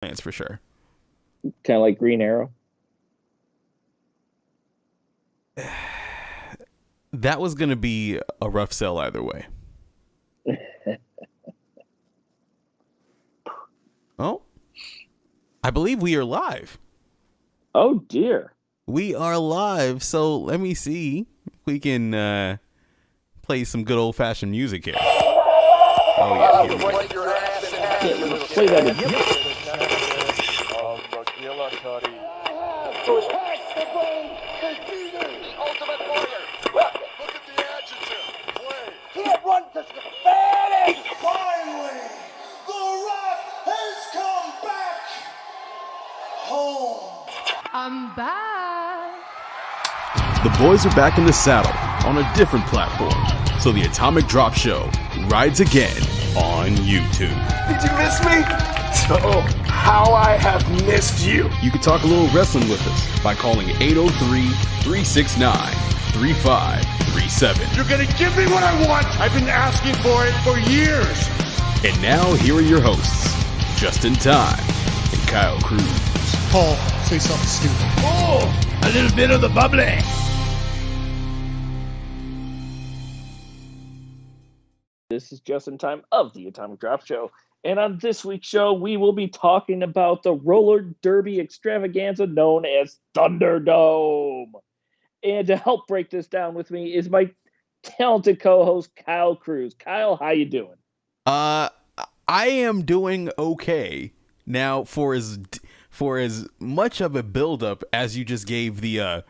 That's for sure. Kind of like Green Arrow. That was going to be a rough sell either way. Oh, I believe we are live. Oh dear. We are live. So let me see if we can play some good old fashioned music here. Oh, yeah. Here we go. Play that again. Finally, The Rock has come back home. I'm back. The boys are back in the saddle on a different platform, so the Atomic Drop Show rides again on YouTube. Did you miss me? Oh, how I have missed you. You can talk a little wrestling with us by calling 803-369-3537. You're gonna give me what I want. I've been asking for it for years. And now, here are your hosts, Justin Time and Kyle Cruz. Paul, say something stupid. Oh, a little bit of the bubbly. This is Justin Time of the Atomic Drop Show. And on this week's show, we will be talking about the roller derby extravaganza known as Thunderdome. And to help break this down with me is my talented co-host, Kyle Cruz. Kyle, how you doing? I am doing okay. Now, for as much of a build-up as you just gave the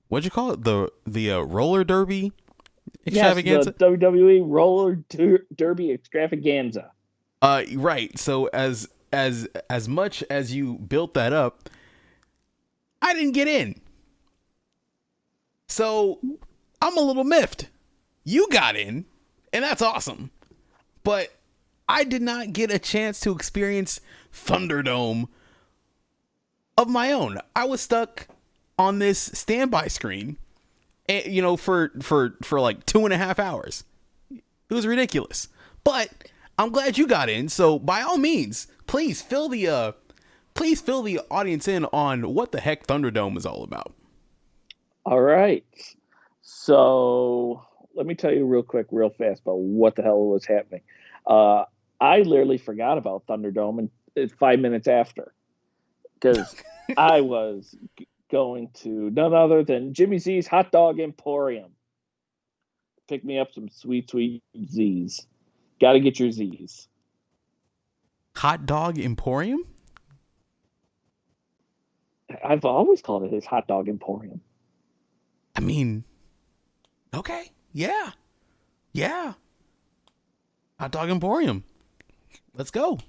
what'd you call it? The roller derby extravaganza? Yes, the WWE roller derby extravaganza. Right. So as much as you built that up, I didn't get in. So I'm a little miffed. You got in, and that's awesome. But I did not get a chance to experience Thunderdome of my own. I was stuck on this standby screen, you know, for like 2.5 hours. It was ridiculous. But I'm glad you got in. So by all means, please fill the audience in on what the heck Thunderdome is all about. All right. So let me tell you real quick, real fast about what the hell was happening. I literally forgot about Thunderdome and 5 minutes after, because I was going to none other than Jimmy Z's Hot Dog Emporium. Pick me up some sweet Z's. Got to get your Z's. Hot Dog Emporium? I've always called it his Hot Dog Emporium. I mean, okay. Yeah. Hot Dog Emporium. Let's go.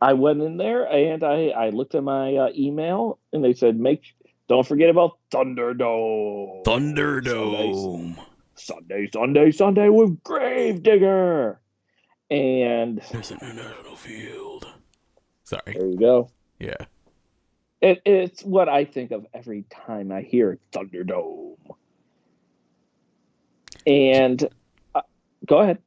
I went in there and I looked at my email and they said, don't forget about Thunderdome. Sunday with Gravedigger. And there's an international field. Sorry. There you go. Yeah. It's what I think of every time I hear Thunderdome. And go ahead.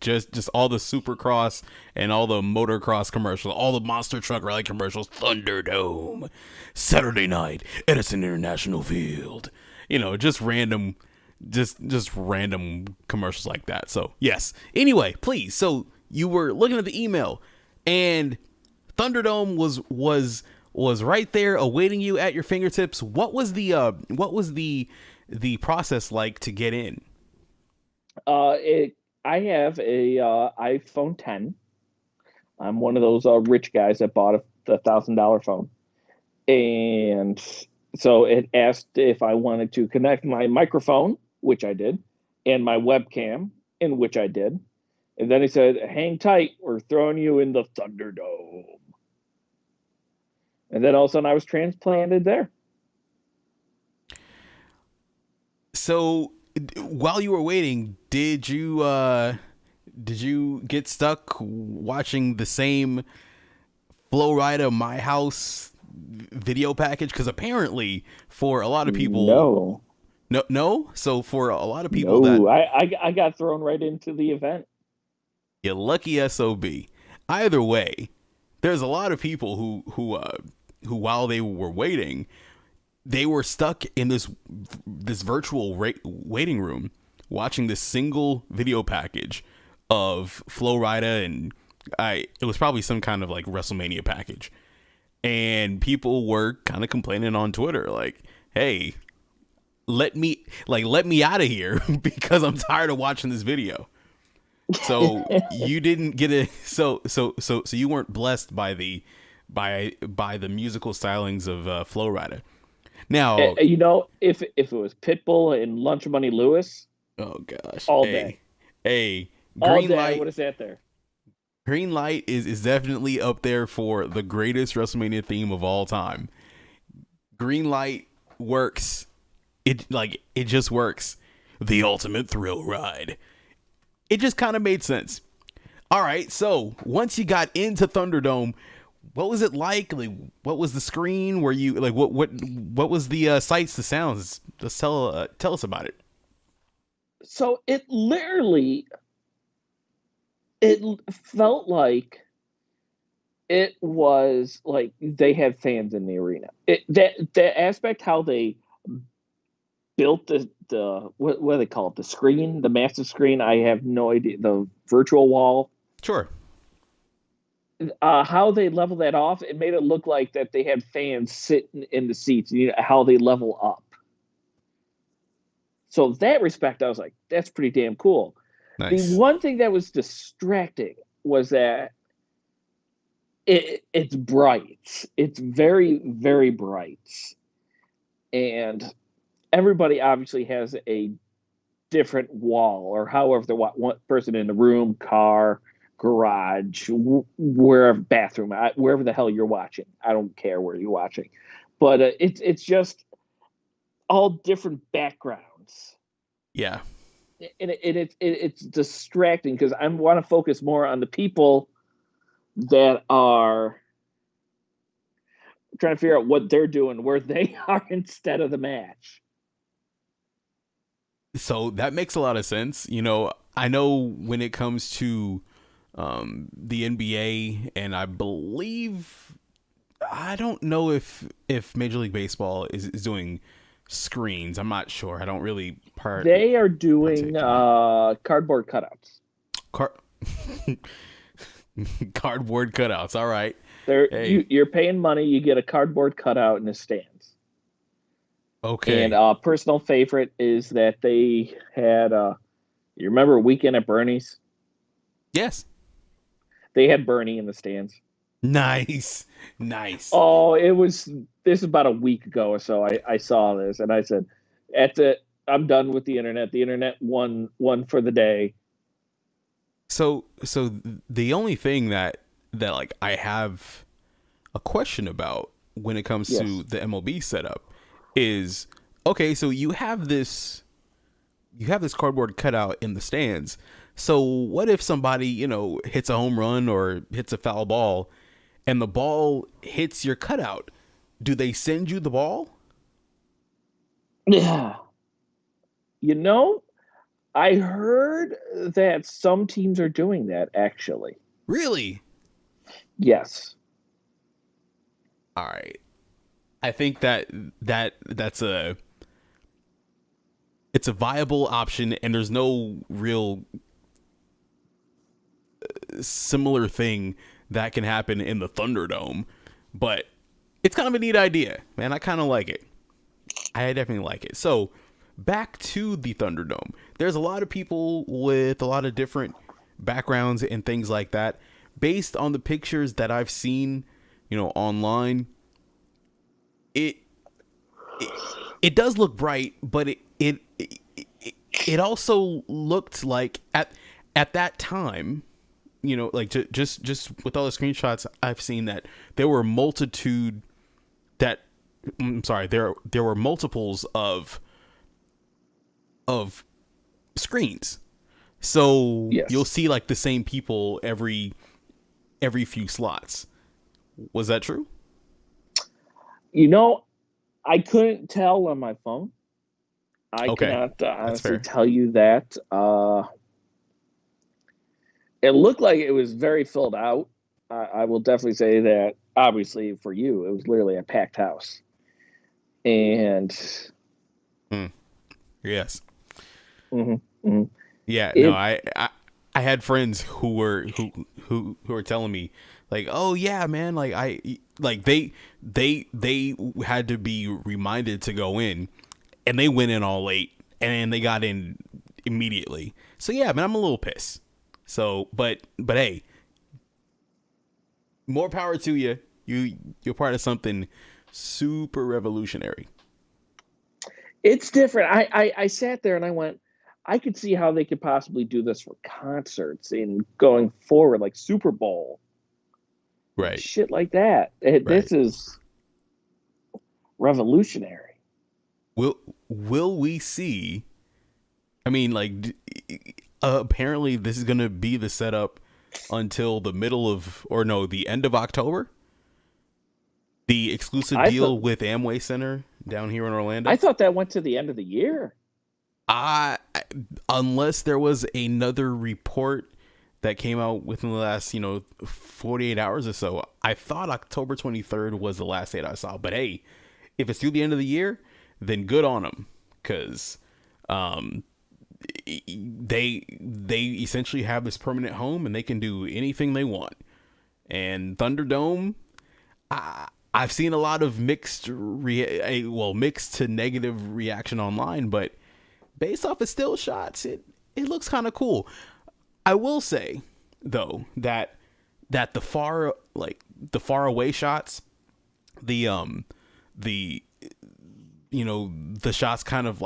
Just all the Supercross and all the motocross commercials, all the monster truck rally commercials. Thunderdome, Saturday night, Edison International Field. You know, just random commercials like that. So yes. Anyway, please. So you were looking at the email, and Thunderdome was right there awaiting you at your fingertips. What was the process like to get in? I have a iPhone 10. I'm one of those rich guys that bought a $1,000 phone, and so it asked if I wanted to connect my microphone, which I did, and my webcam, in which I did, and then he said, "Hang tight, we're throwing you in the Thunderdome." And then all of a sudden, I was transplanted there. So, while you were waiting, did you get stuck watching the same Flow Rida My House video package? Because apparently, for a lot of people, no. So for a lot of people, I got thrown right into the event. You lucky SOB. Either way, there's a lot of people who while they were waiting, they were stuck in this virtual waiting room watching this single video package of Flo Rida, and it was probably some kind of like WrestleMania package. And people were kind of complaining on Twitter, like, "Hey, let me out of here because I'm tired of watching this video." So you didn't get it. So you weren't blessed by the musical stylings of Flo Rida. Now, you know, if it was Pitbull and Lunch Money Lewis, oh gosh, all day, Green day, Light I would have sat there. Green Light is definitely up there for the greatest WrestleMania theme of all time. Green Light works. It just works. The ultimate thrill ride. It just kind of made sense. All right, so once you got into Thunderdome, what was it like? Like, what was the screen? Were you like what was the sights, the sounds? Just tell us about it. So it felt like it was like they had fans in the arena. That aspect, how they built the what do they call it? The screen, the massive screen. I have no idea. The virtual wall. Sure. How they level that off, it made it look like that they had fans sitting in the seats. You know, how they level up. So that respect, I was like, that's pretty damn cool. Nice. The one thing that was distracting was that it's bright. It's very, very bright. And everybody obviously has a different wall, or however the one person in the room, car, garage, wherever, bathroom, wherever the hell you're watching. I don't care where you're watching. But it's just all different backgrounds. Yeah. And it's distracting because I want to focus more on the people that are trying to figure out what they're doing, where they are, instead of the match. So that makes a lot of sense. You know, I know when it comes to the NBA, and I believe, I don't know if Major League Baseball is doing screens. I'm not sure. I don't really They are doing cardboard cutouts. Cardboard cutouts. All right. You're paying money. You get a cardboard cutout in the stands. Okay. And personal favorite is that they had. You remember Weekend at Bernie's? Yes. They had Bernie in the stands. Nice. Oh, this is about a week ago or so. I saw this and I said, "That's it. I'm done with the internet. The internet won for the day." So the only thing that like I have a question about when it comes to the MLB setup is, okay, so you have this cardboard cutout in the stands. So what if somebody, you know, hits a home run or hits a foul ball and the ball hits your cutout? Do they send you the ball? Yeah. You know, I heard that some teams are doing that, actually. Really? Yes. All right. I think that's a viable option, and there's no real similar thing that can happen in the Thunderdome, but it's kind of a neat idea, man. I kind of like it. I definitely like it. So back to the Thunderdome. There's a lot of people with a lot of different backgrounds and things like that. Based on the pictures that I've seen, you know, online, it does look bright, but it also looked like at that time, you know, like just with all the screenshots I've seen, that there were there were multiples of screens. So yes. You'll see like the same people every few slots. Was that true? You know, I couldn't tell on my phone. I Okay. cannot honestly fair. tell you that. It looked like it was very filled out. I will definitely say that. Obviously, for you, it was literally a packed house. And Yes. mhm, mhm. Yeah. It, No. I had friends who were telling me like, oh yeah, man, like they had to be reminded to go in, and they went in all late, and they got in immediately. So yeah, man, I'm a little pissed. So, but hey, more power to you. You're part of something super revolutionary. it's different. I sat there and I went, I could see how they could possibly do this for concerts and going forward, like Super Bowl, Right. shit like that. Right. This is revolutionary. Will we see? I mean, like, apparently this is gonna be the setup until the end of October. The exclusive deal with Amway Center down here in Orlando. I thought that went to the end of the year. Unless there was another report that came out within the last 48 hours or so. I thought October 23rd was the last date I saw. But hey, if it's through the end of the year, then good on them, because they essentially have this permanent home and they can do anything they want. And Thunderdome, I've seen a lot of mixed to negative reaction online, but based off of still shots, it looks kind of cool. I will say though that the far away shots, the shots kind of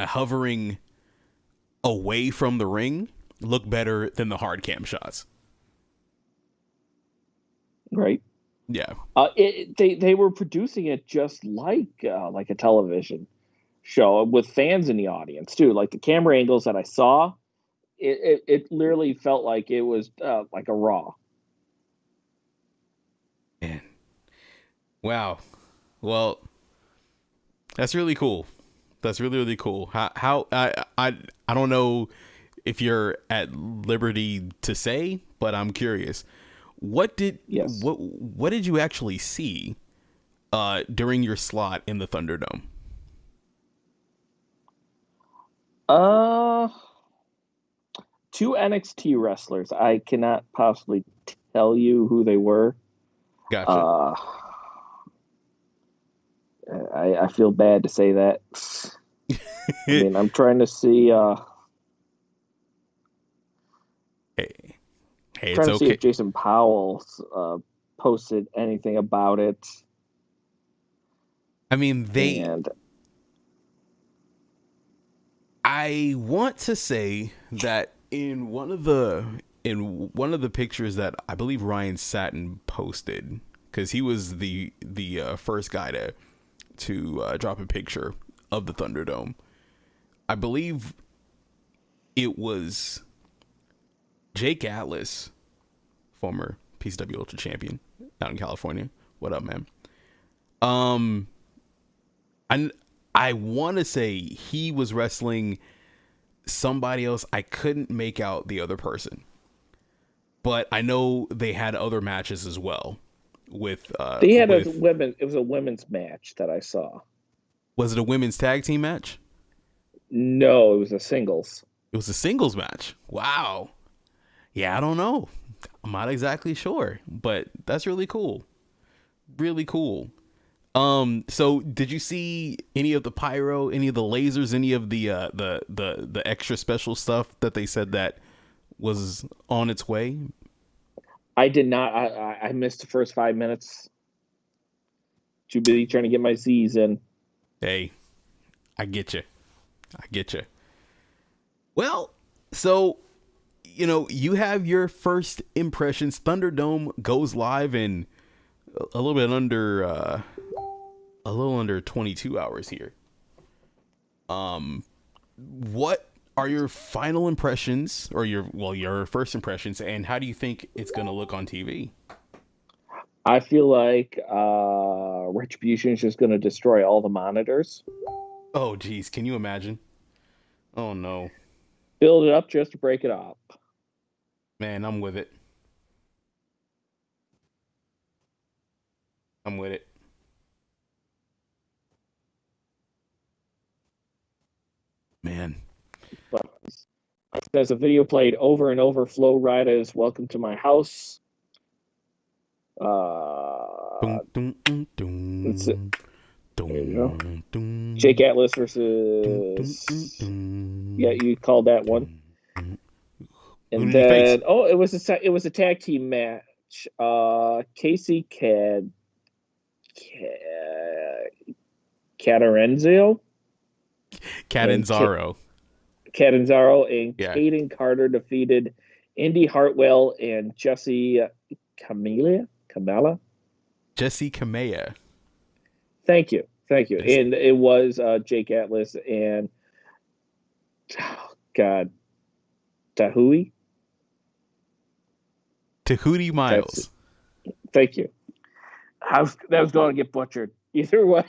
hovering away from the ring look better than the hard cam shots. Right. Yeah. They were producing it just like a television show with fans in the audience too. Like the camera angles that I saw, it literally felt like it was like a Raw. Man. Wow. Well, that's really cool. That's really, really cool. How I don't know if you're at liberty to say, but I'm curious. What did you actually see during your slot in the Thunderdome? Two NXT wrestlers. I cannot possibly tell you who they were. Gotcha. I feel bad to say that. I mean, I'm trying to see. Hey, trying it's to see okay. if Jason Powell posted anything about it. I mean, I want to say that in one of the pictures that I believe Ryan Satin posted, because he was the first guy to drop a picture of the Thunderdome. I believe it was Jake Atlas, former PCW Ultra Champion out in California. What up, man? I want to say he was wrestling somebody else. I couldn't make out the other person, but I know they had other matches as well. It was a women's match that I saw. Was it a women's tag team match? No, it was a singles. It was a singles match. Wow. Yeah, I don't know. I'm not exactly sure, but that's really cool. Really cool. So did you see any of the pyro, any of the lasers, any of the extra special stuff that they said that was on its way? I did not. I missed the first 5 minutes. Too busy trying to get my Z's in. Hey, I get you. Well, so, you have your first impressions. Thunderdome goes live in a little under 22 hours here. What are your final impressions, or your first impressions, and how do you think it's going to look on TV? I feel like Retribution is just going to destroy all the monitors. Oh, geez. Can you imagine? Oh, no. Build it up just to break it up. Man, I'm with it. I'm with it. Man. But as a video played over and over, Flo Rida's "Welcome to My House." Dun, dun, dun, dun. That's it. Dun, There you go. dun, Jake Atlas dun, dun, versus dun. yeah, you called that one. Who And did he face? then it was a tag team match. Casey Catanzaro Catanzaro. Catanzaro and Yeah. Caden Carter defeated Indy Hartwell and Jesse Kamala. Jesse Kamea. Thank you. Yes. And it was Jake Atlas and God, Tahui. Tahiti Miles. Thank you. That was going to get butchered either way.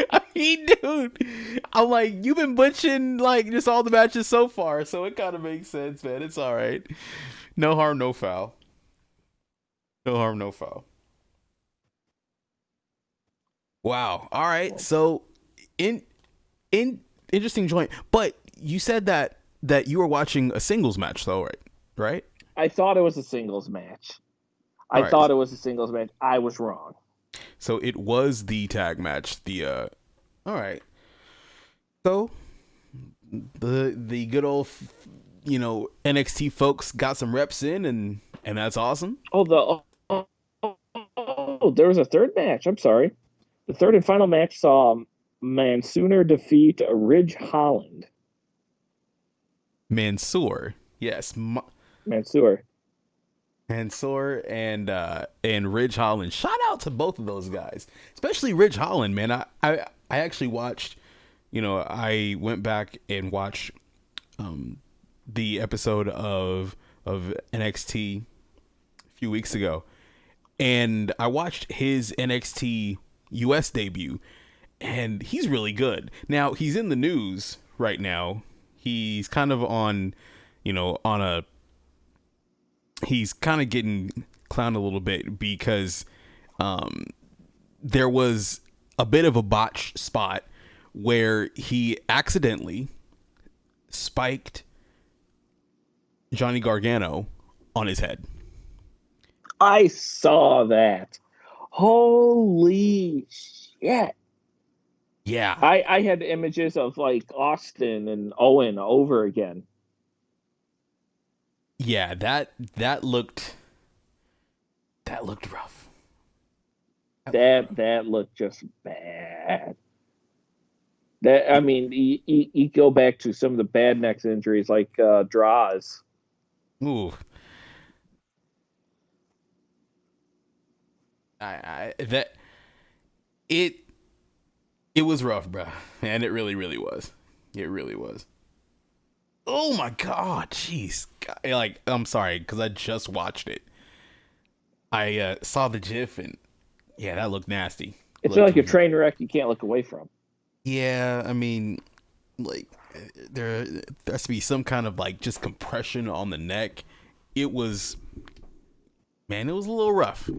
I mean, dude, I'm like, you've been butchering like just all the matches so far, so it kind of makes sense, man. It's all right. No harm, no foul. No harm, no foul. Wow. All right. So, in interesting joint. But you said that you were watching a singles match, though, right? Right. I thought it was a singles match. I was wrong. So it was the tag match. All right. So the good old NXT folks got some reps in, and that's awesome. There was a third match. I'm sorry. The third and final match saw Mansoor defeat Ridge Holland. Mansoor, yes, Mansoor and Ridge Holland. Shout out to both of those guys, especially Ridge Holland, man. I actually watched. I went back and watched the episode of NXT a few weeks ago, and I watched his NXT US debut, and he's really good. Now he's in the news right now. He's kind of on, he's kind of getting clowned a little bit because there was a bit of a botched spot where he accidentally spiked Johnny Gargano on his head. I saw that. Holy shit. Yeah. I had images of like Austin and Owen over again. Yeah, that looked rough. That looked just bad. I mean, you go back to some of the bad neck injuries like Draws. Ooh. It was rough, bro, and it really, really was. It really was. Oh my god, jeez. Like, I'm sorry because I just watched it. I saw the GIF and yeah, that looked nasty. It's like a train wreck you can't look away from. Yeah, I mean, like there has to be some kind of like just compression on the neck. It was a little rough.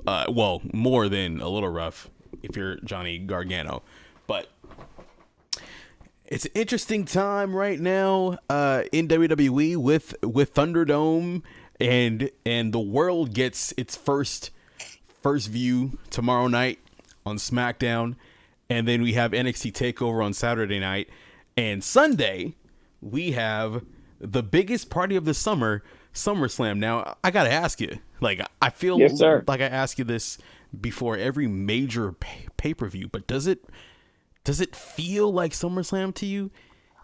Well, more than a little rough if you're Johnny Gargano. But it's an interesting time right now in WWE with Thunderdome, and the world gets its first view tomorrow night on SmackDown, and then we have NXT TakeOver on Saturday night, and Sunday we have the biggest party of the summer, SummerSlam. Now I gotta ask you, like, I feel yes, sir. like I ask you this before every major pay-per-view, but does it feel like SummerSlam to you?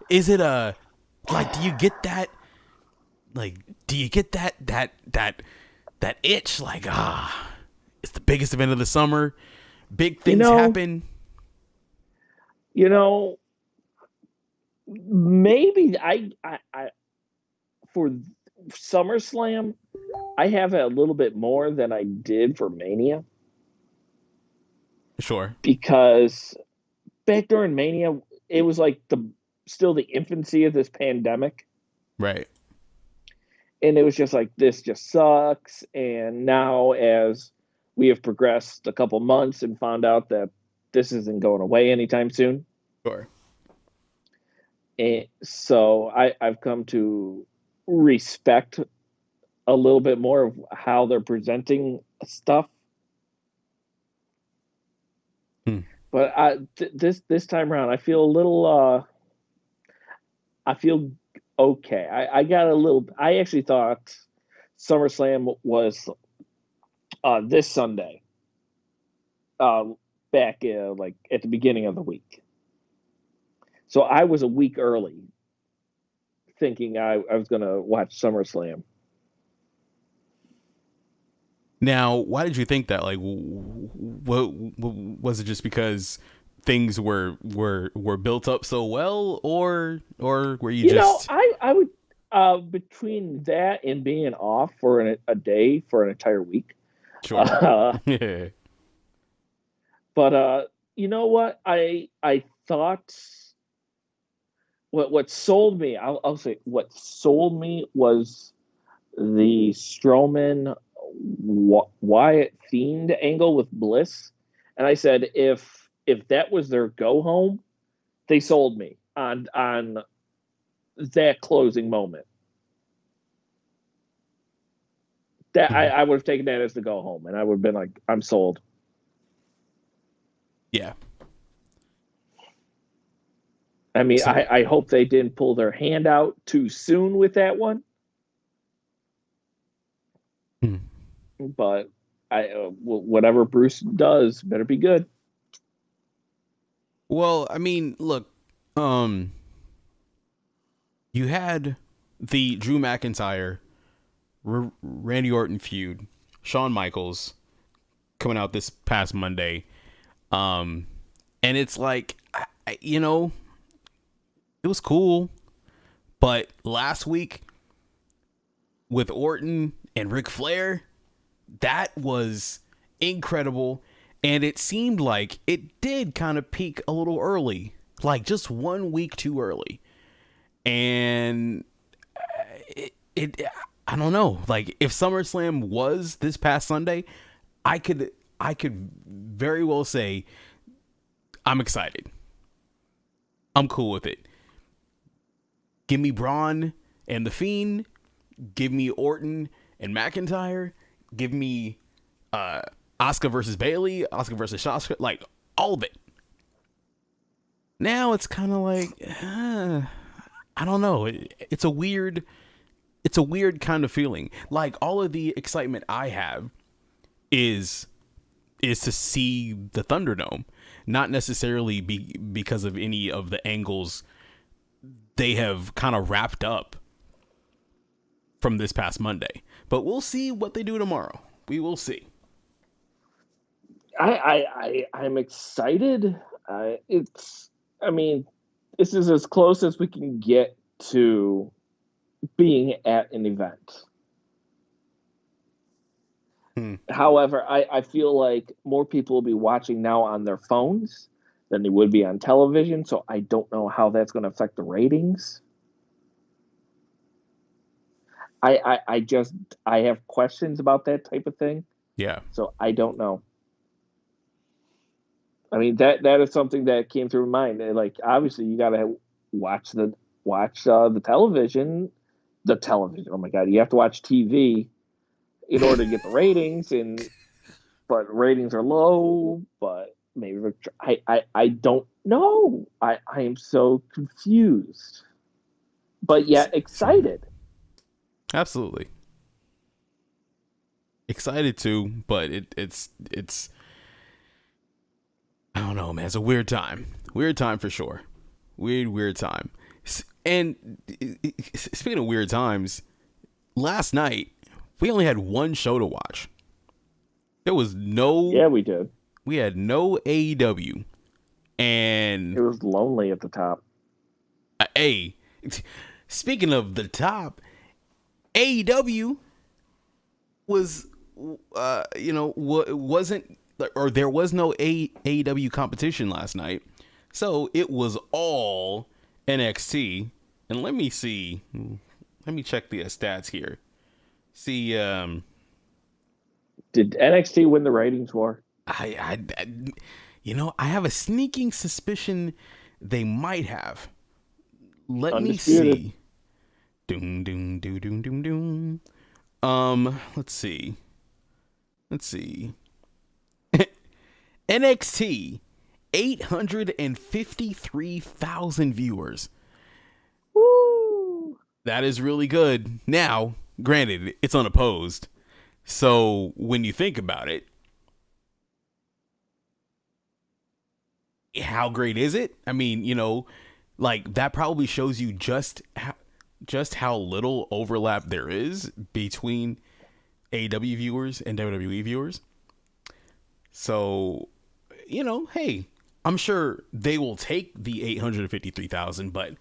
Is it do you get that itch, like, it's the biggest event of the summer, big things happen? Maybe I for SummerSlam I have it a little bit more than I did for Mania. Sure. Because back during Mania, it was like still the infancy of this pandemic. Right. And it was just like, this just sucks. And now, as we have progressed a couple months and found out that this isn't going away anytime soon. Sure. And so I've come to respect a little bit more of how they're presenting stuff. But this time around, I feel a little. I feel okay. I got a little. I actually thought SummerSlam was this Sunday. Back like at the beginning of the week. So I was a week early, thinking I was going to watch SummerSlam. Now, why did you think that? Like, what was it? Just because things were built up so well, or were you just? I would between that and being off for a day for an entire week. Sure. Yeah. But you know what? I thought what sold me. I'll say what sold me was the Strowman Wyatt Fiend angle with Bliss, and I said if that was their go home, they sold me on that closing moment. That I would have taken that as the go home, and I would have been like, I'm sold. Yeah. I mean, I hope they didn't pull their hand out too soon with that one. But whatever Bruce does better be good. Well, I mean, look, you had the Drew McIntyre, Randy Orton feud, Shawn Michaels coming out this past Monday. And it's like, it was cool, but last week with Orton and Ric Flair, that was incredible. And it seemed like it did kind of peak a little early, like just 1 week too early. And I don't know, like if SummerSlam was this past Sunday, I could very well say I'm excited. I'm cool with it. Give me Braun and The Fiend. Give me Orton and McIntyre. Give me Asuka versus Bayley, Asuka versus Shotzi, like all of it. Now it's kind of like, I don't know. It's a weird kind of feeling. Like all of the excitement I have is to see the Thunderdome, not necessarily because of any of the angles they have kind of wrapped up from this past Monday. But we'll see what they do tomorrow. We will see. I'm excited. This is as close as we can get to being at an event. However, I feel like more people will be watching now on their phones than they would be on television, so I don't know how that's going to affect the ratings. I have questions about that type of thing. Yeah. So I don't know. I mean, that is something that came through my mind. Like, obviously, you got to watch the television. The television. Oh my God, you have to watch TV in order to get the ratings, but ratings are low. But maybe I don't know. I am so confused, but yet excited. Absolutely. Excited too, but it's I don't know, man. It's a weird time. Weird time for sure. Weird time. And speaking of weird times, last night we only had one show to watch. There was no. Yeah, we did. We had no AEW, and it was lonely at the top. Hey, speaking of the top, AEW was, wasn't, or there was no AEW competition last night, so it was all NXT. And let me check the stats here. See, Did NXT win the ratings war? I I have a sneaking suspicion they might have. Let Undisputed. me see. Doom, doom, doom, doom, doom, doom. Let's see. NXT, 853,000 viewers. Woo! That is really good. Now, granted, it's unopposed. So when you think about it, how great is it? I mean, like that probably shows you just how little overlap there is between AEW viewers and WWE viewers. So, hey, I'm sure they will take the 853,000, but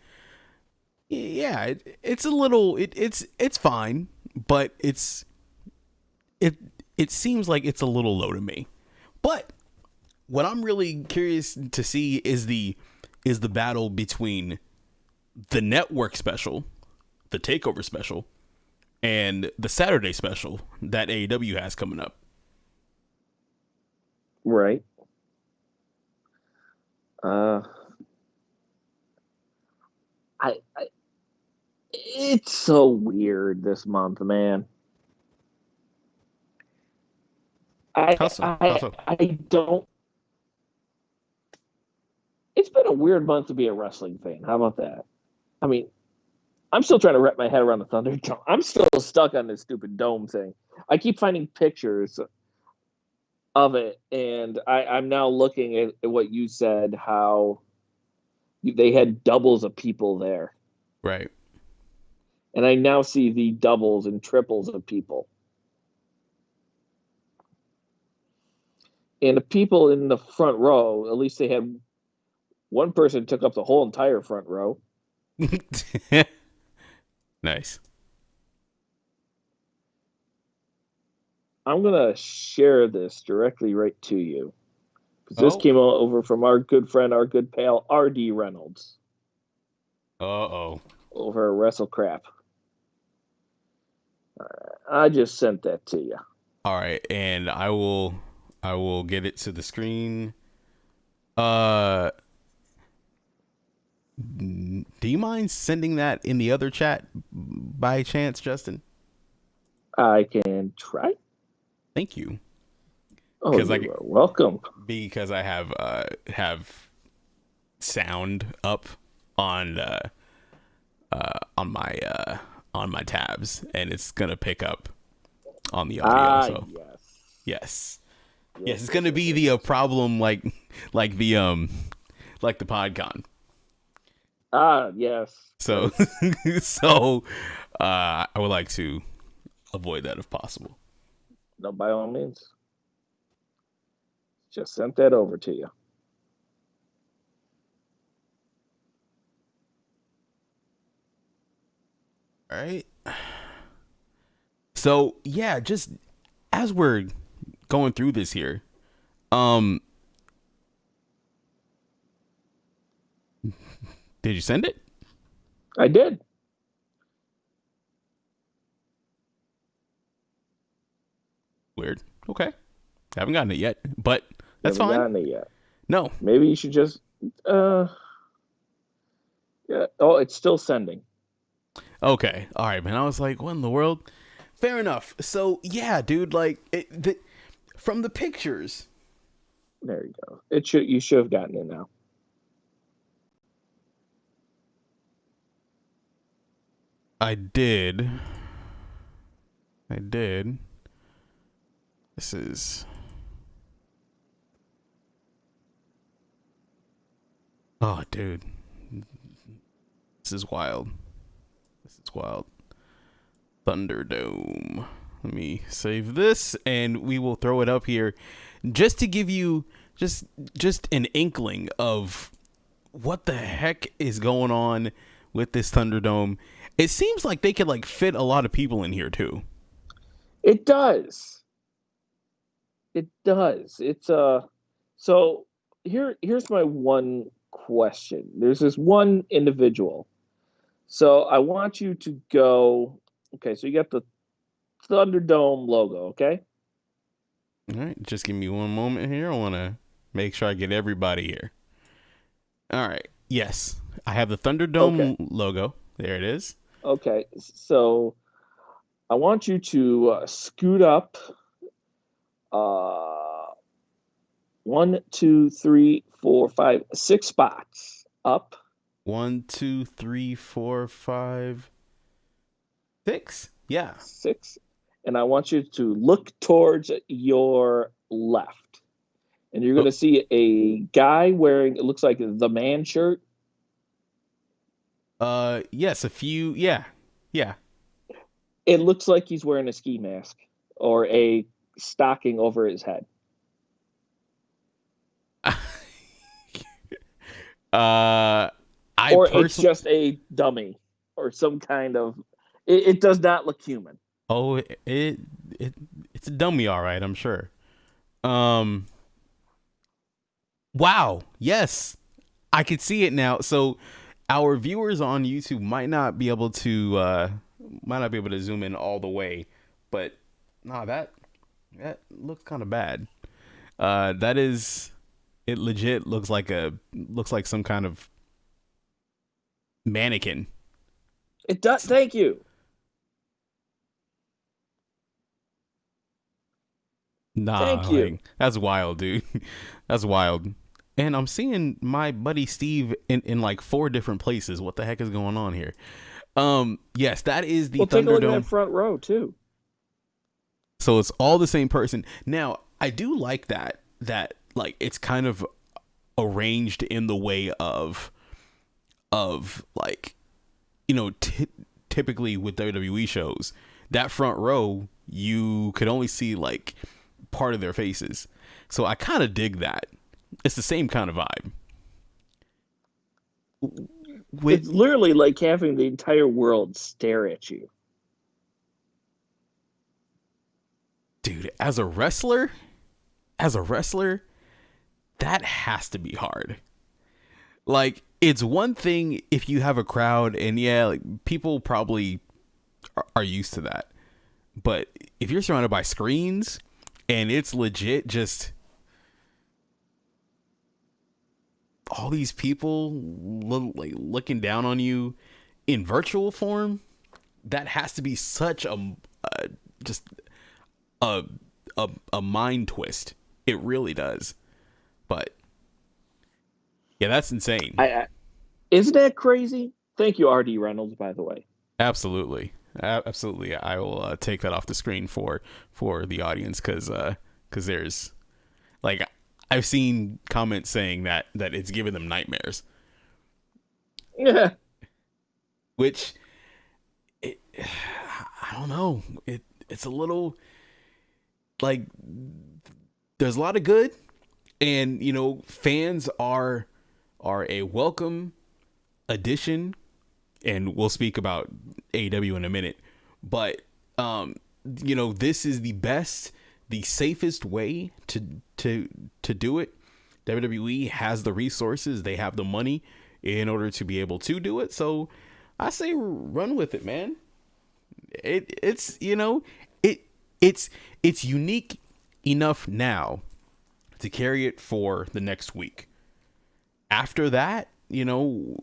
yeah, it's a little it's fine, but it seems like it's a little low to me. But what I'm really curious to see is the battle between the network special, the takeover special, and the Saturday special that AEW has coming up. Right. It's so weird this month, man. How so? I don't. It's been a weird month to be a wrestling fan. How about that? I mean, I'm still trying to wrap my head around the Thunderdome. I'm still stuck on this stupid dome thing. I keep finding pictures of it, and I'm now looking at what you said, how they had doubles of people there. Right. And I now see the doubles and triples of people. And the people in the front row, at least they had one person took up the whole entire front row. Nice. I'm going to share this directly right to you. Because this came over from our good friend, our good pal, R.D. Reynolds. Uh-oh. Over Wrestle Crap. I just sent that to you. All right, and I will get it to the screen. Do you mind sending that in the other chat by chance, Justin? I can try. Thank you. Oh, you are welcome. Because I have sound up on my tabs, and it's gonna pick up on the audio. So yes, it's gonna be the problem like the PodCon. Yes. So I would like to avoid that if possible. No, by all means. Just sent that over to you. All right. So yeah, just as we're going through this here, did you send it? I did. Weird. Okay. Haven't gotten it yet, but that's Haven't fine. Gotten it yet. No. Maybe you should just. Yeah. Oh, it's still sending. Okay. All right, man. I was like, what in the world? Fair enough. So yeah, dude. Like, from the pictures. There you go. You should have gotten it now. I did. This is. Oh, dude. This is wild. Thunderdome. Let me save this, and we will throw it up here just to give you just an inkling of what the heck is going on with this Thunderdome. It seems like they could fit a lot of people in here too. It does. It's so here's my one question. There's this one individual. So I want you to go. Okay, so you got the Thunderdome logo, okay? All right, just give me one moment here. I want to make sure I get everybody here. All right. Yes, I have the Thunderdome logo. There it is. Okay, so I want you to scoot up 1, 2, 3, 4, 5, 6 spots up. 1, 2, 3, 4, 5, 6. Yeah. 6. And I want you to look towards your left. And you're going to see a guy wearing, it looks like the man shirt. Yes, a few. Yeah. Yeah. It looks like he's wearing a ski mask or a stocking over his head. It's just a dummy or some kind of. It does not look human. Oh, it's a dummy, all right. I'm sure. Wow. Yes, I could see it now. So, our viewers on YouTube might not be able to zoom in all the way, but that looks kind of bad. That is, it legit looks like some kind of mannequin. It does. Thank you. Thank you. That's wild, dude. That's wild. And I'm seeing my buddy Steve in like 4 different places. What the heck is going on here? Yes, that is the Thunderdome. Take a look at that front row too. So it's all the same person. Now, I do like that like it's kind of arranged in the way of like, you know, typically with WWE shows, that front row you could only see like part of their faces. So I kind of dig that. It's the same kind of vibe. It's literally like having the entire world stare at you. Dude, as a wrestler, that has to be hard. Like, it's one thing if you have a crowd and yeah, like people probably are used to that. But if you're surrounded by screens and it's legit just all these people looking down on you in virtual form, that has to be such a mind twist. It really does. But yeah, that's insane. Isn't that crazy? Thank you, R.D. Reynolds, by the way. Absolutely. Absolutely. I will take that off the screen for the audience because there's like I've seen comments saying that it's giving them nightmares. Yeah. Which I don't know. It's a little like there's a lot of good, and you know, fans are a welcome addition, and we'll speak about AEW in a minute. But you know, this is the safest way to do it. WWE has the resources, they have the money in order to be able to do it. So I say run with it, man. It's you know, it's unique enough now to carry it for the next week. After that, you know,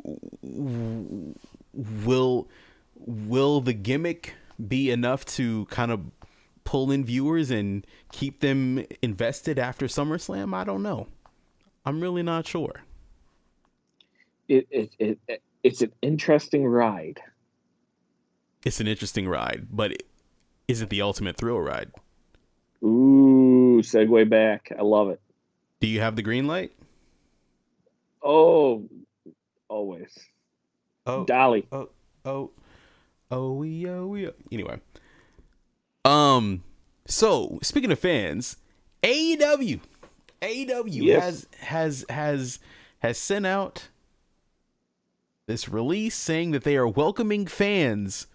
will the gimmick be enough to kind of pull in viewers and keep them invested after SummerSlam? I don't know. I'm really not sure. It's an interesting ride. It's an interesting ride, but is it the ultimate thrill ride? Ooh, segue back. I love it. Do you have the green light? Oh, always. Oh, Dolly. Anyway. So speaking of fans, AEW yes. has sent out this release saying that they are welcoming fans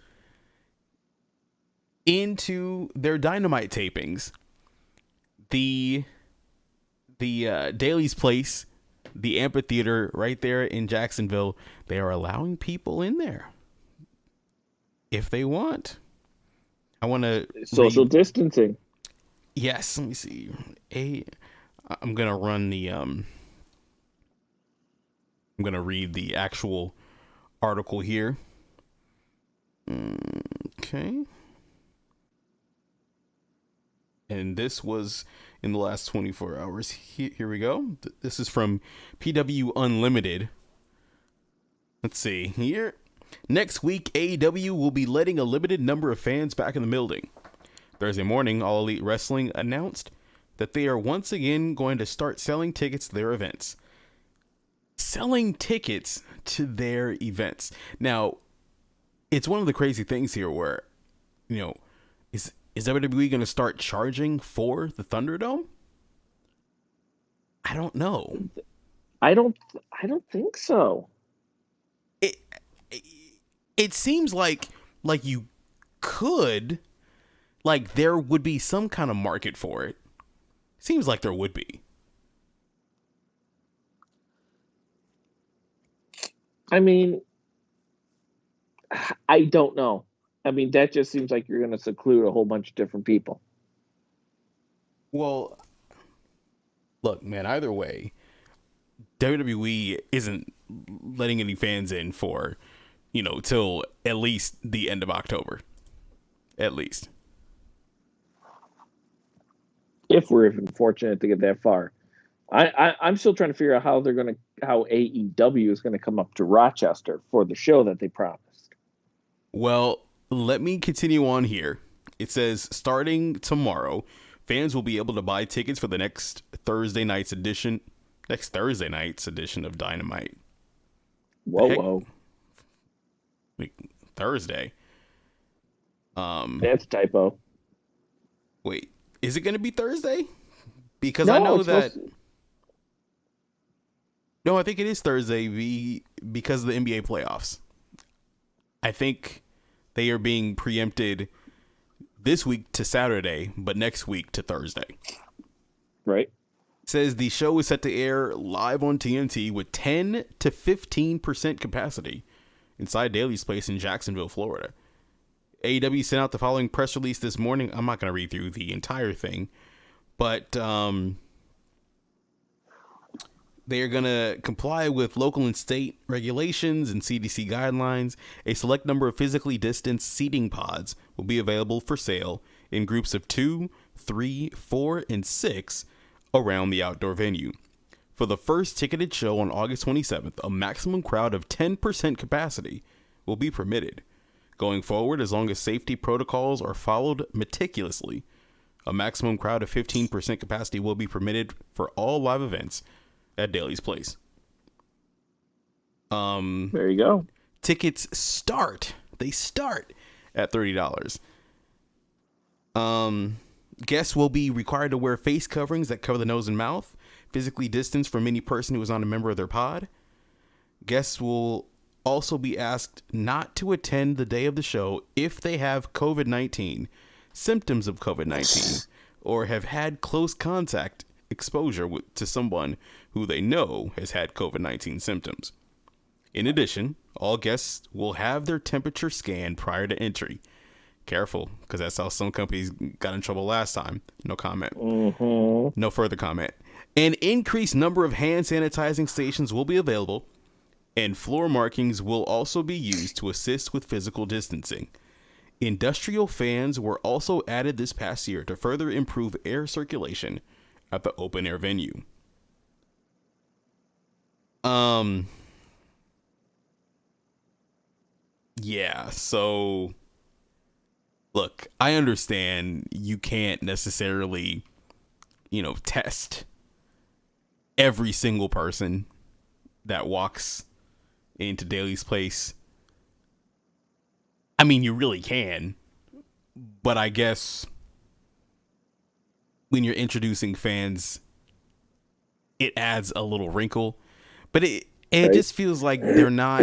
into their Dynamite tapings. The Daly's Place, the amphitheater right there in Jacksonville, they are allowing people in there if they want. I want to social distancing. Yes, let me see. I'm gonna run the I'm gonna read the actual article here. Okay. And this was in the last 24 hours. Here we go. This is from PW Unlimited. Let's see here. Next week, AEW will be letting a limited number of fans back in the building. Thursday morning, All Elite Wrestling announced that they are once again going to start selling tickets to their events. Selling tickets to their events. Now, it's one of the crazy things here where, is WWE going to start charging for the Thunderdome? I don't know. I don't think so. It seems like you could, like there would be some kind of market for it. Seems like there would be. I mean, I don't know. I mean, that just seems like you're going to seclude a whole bunch of different people. Well, look, man, either way, WWE isn't letting any fans in for, till at least the end of October. At least. If we're even fortunate to get that far. I'm still trying to figure out how AEW is going to come up to Rochester for the show that they promised. Well, let me continue on here. It says, starting tomorrow, fans will be able to buy tickets for the next Thursday night's edition of Dynamite. Whoa. Thursday. That's a typo. Wait, is it going to be Thursday? Because no, I know that. No, I think it is Thursday because of the NBA playoffs. I think they are being preempted this week to Saturday, but next week to Thursday. Right. It says the show is set to air live on TNT with 10 to 15% capacity inside Daly's Place in Jacksonville, Florida. AEW sent out the following press release this morning. I'm not going to read through the entire thing, but they are going to comply with local and state regulations and CDC guidelines. A select number of physically distanced seating pods will be available for sale in groups of 2, 3, 4, and 6 around the outdoor venue. For the first ticketed show on August 27th, a maximum crowd of 10% capacity will be permitted. Going forward, as long as safety protocols are followed meticulously, a maximum crowd of 15% capacity will be permitted for all live events at Daly's Place. There you go. Tickets start at $30. Guests will be required to wear face coverings that cover the nose and mouth, physically distanced from any person who is not a member of their pod. Guests will also be asked not to attend the day of the show if they have COVID-19, symptoms of COVID-19, or have had close contact exposure to someone who they know has had COVID-19 symptoms. In addition, all guests will have their temperature scanned prior to entry. Careful, because that's how some companies got in trouble last time. No comment. Mm-hmm. No further comment. An increased number of hand sanitizing stations will be available, and floor markings will also be used to assist with physical distancing. Industrial fans were also added this past year to further improve air circulation at the open air venue. Yeah, so look, I understand you can't necessarily, test every single person that walks into Daly's Place. I mean, you really can, but I guess when you're introducing fans, it adds a little wrinkle. But it just feels like they're not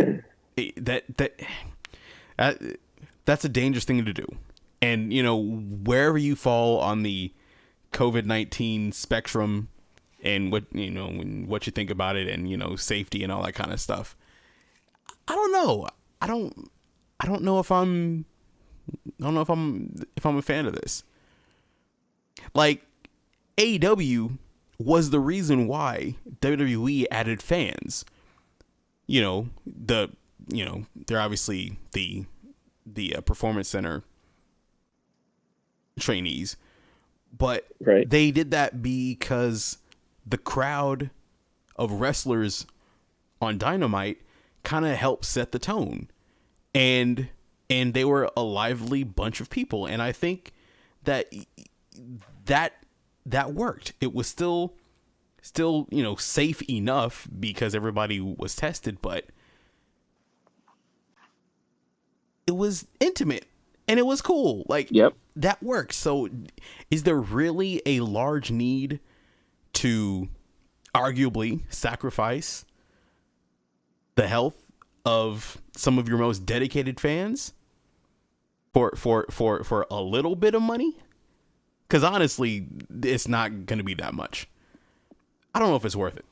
that's a dangerous thing to do. And wherever you fall on the COVID-19 spectrum and what you think about it and safety and all that kind of stuff, I don't know. I don't know if I'm I don't know if I'm a fan of this. Like, AEW was the reason why WWE added fans. They're obviously the performance center trainees, but Right. they did that because the crowd of wrestlers on Dynamite kind of helped set the tone, and they were a lively bunch of people, and I think that worked. It was still safe enough because everybody was tested, but it was intimate and it was cool. Like, Yep. that works. So is there really a large need to arguably sacrifice the health of some of your most dedicated fans for a little bit of money? Because honestly, it's not going to be that much. I don't know if it's worth it.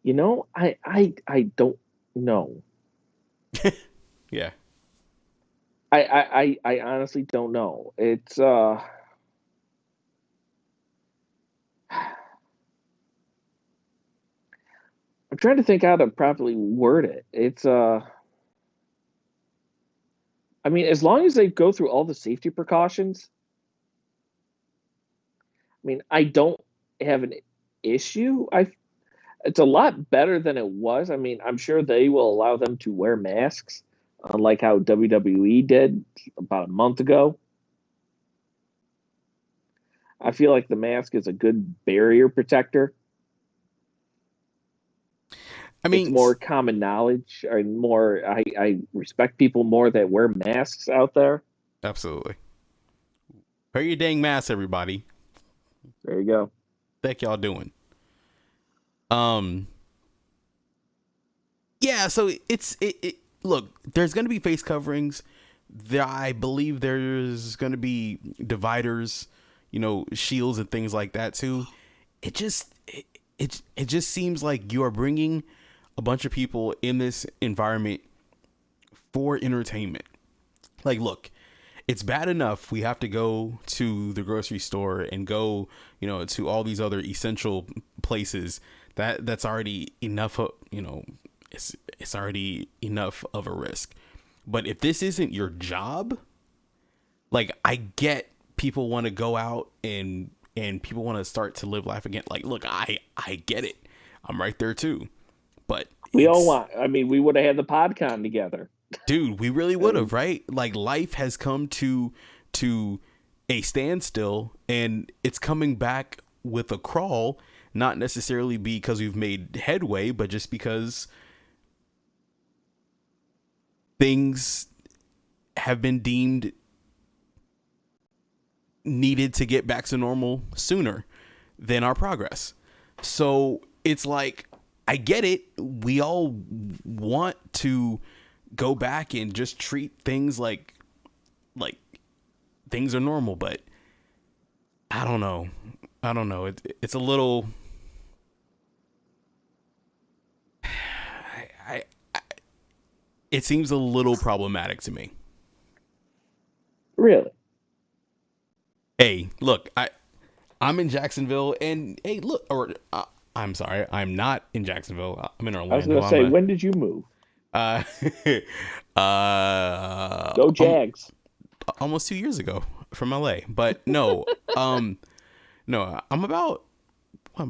I don't know. Yeah. I honestly don't know. It's I'm trying to think how to properly word it. It's I mean, as long as they go through all the safety precautions, I mean, I don't have an issue. It's a lot better than it was. I mean, I'm sure they will allow them to wear masks, unlike how WWE did about a month ago. I feel like the mask is a good barrier protector. I mean, it's more common knowledge, or more. I respect people more that wear masks out there. Absolutely. Wear your dang mask, everybody. There you go. Thank y'all doing. Yeah, so it look, there's going to be face coverings. I believe there's going to be dividers, shields and things like that too. It just seems like you are bringing a bunch of people in this environment for entertainment. Like, look, it's bad enough we have to go to the grocery store and go, to all these other essential places. That's already enough of, it's already enough of a risk. But if this isn't your job, like, I get people want to go out and people want to start to live life again. Like, look, I get it. I'm right there too. But we all want. I mean, we would have had the PodCon together, dude. We really would have, right? Like, life has come to a standstill, and it's coming back with a crawl. Not necessarily because we've made headway, but just because things have been deemed needed to get back to normal sooner than our progress. So it's like, I get it. We all want to go back and just treat things like things are normal, but I don't know. It's a little. It seems a little problematic to me. Really? Hey, look, I'm in Jacksonville, and hey, look, I'm sorry, I'm not in Jacksonville. I'm in Orlando. I was going to say, when did you move? Go Jags. Almost 2 years ago from LA, but no, no, I'm about. I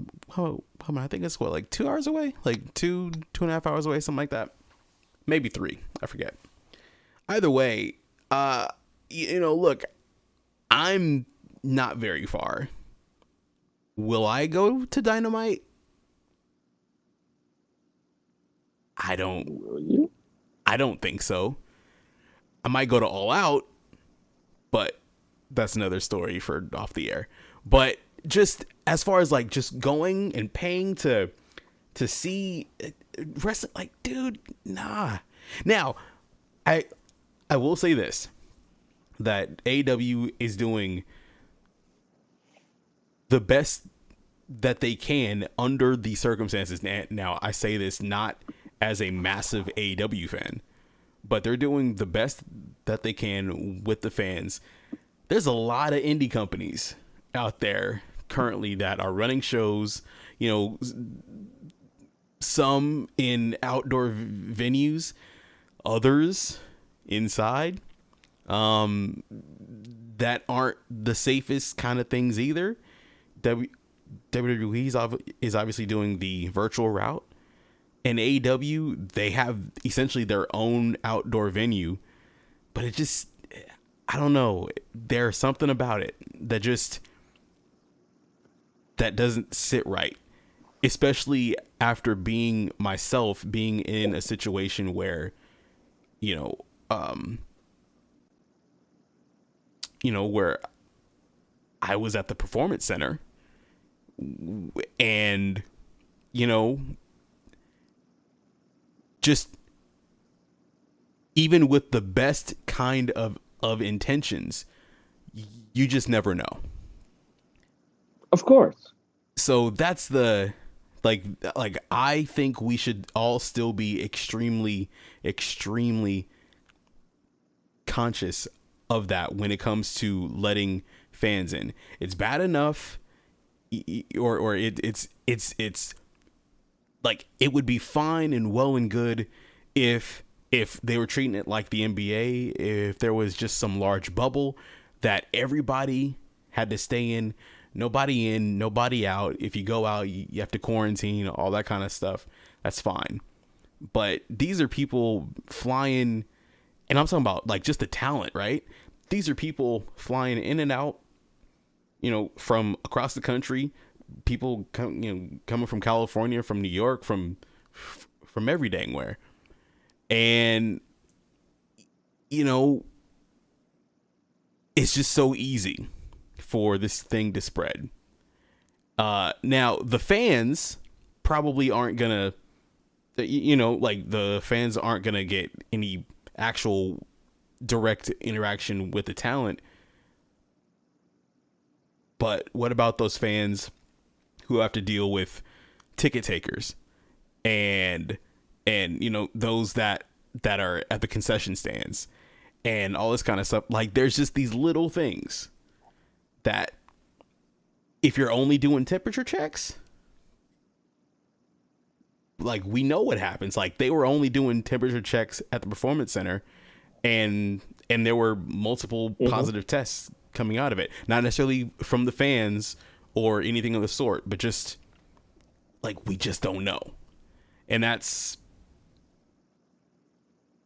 think it's like 2 hours away, like 2.5 hours away, something like that. Maybe 3. I forget. Either way, look, I'm not very far. Will I go to Dynamite? Will you? I don't think so. I might go to All Out, but that's another story for off the air. But just as far as like just going and paying to see wrestling, like, dude, nah. Now, I will say this, that AEW is doing the best that they can under the circumstances. Now, I say this not as a massive AEW fan, but they're doing the best that they can with the fans. There's a lot of indie companies out there currently that are running shows, you know, some in outdoor venues, others inside, that aren't the safest kind of things either. WWE is obviously doing the virtual route, and AEW, they have essentially their own outdoor venue, but it just, I don't know, there's something about it that doesn't sit right, especially after being in a situation where, where I was at the Performance Center, and, just even with the best kind of intentions, you just never know. Of course. So that's like I think we should all still be extremely, extremely conscious of that when it comes to letting fans in. It's bad enough, or it's like, it would be fine and well and good if they were treating it like the NBA, if there was just some large bubble that everybody had to stay in, nobody out. If you go out, you have to quarantine, all that kind of stuff. That's fine. But these are people flying, and I'm talking about like just the talent, right? These are people flying in and out, from across the country. People coming from California, from New York, from every dang where. And, it's just so easy for this thing to spread. Now, the fans probably aren't going to, the fans aren't going to get any actual direct interaction with the talent. But what about those fans who have to deal with ticket takers and those that are at the concession stands and all this kind of stuff? Like, there's just these little things that, if you're only doing temperature checks, like, we know what happens. Like, they were only doing temperature checks at the Performance Center, and there were multiple positive tests coming out of it. Not necessarily from the fans or anything of the sort, but just like, we just don't know. And that's,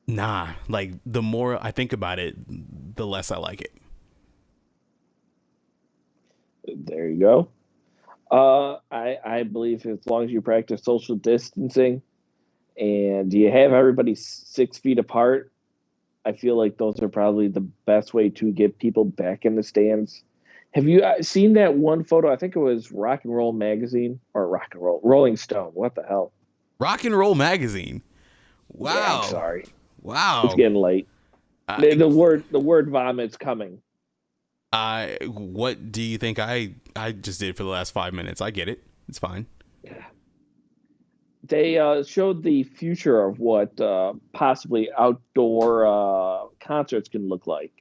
like, the more I think about it, the less I like it. There you go. I believe as long as you practice social distancing and you have everybody 6 feet apart, I feel like those are probably the best way to get people back in the stands. Have you seen that one photo? I think it was Rock and Roll Magazine or Rolling Stone. What the hell? Rock and Roll Magazine. Wow. Yeah, I'm sorry. Wow. It's getting late. The word vomit's coming. What do you think I just did for the last 5 minutes? I get it. It's fine. They showed the future of what possibly outdoor concerts can look like.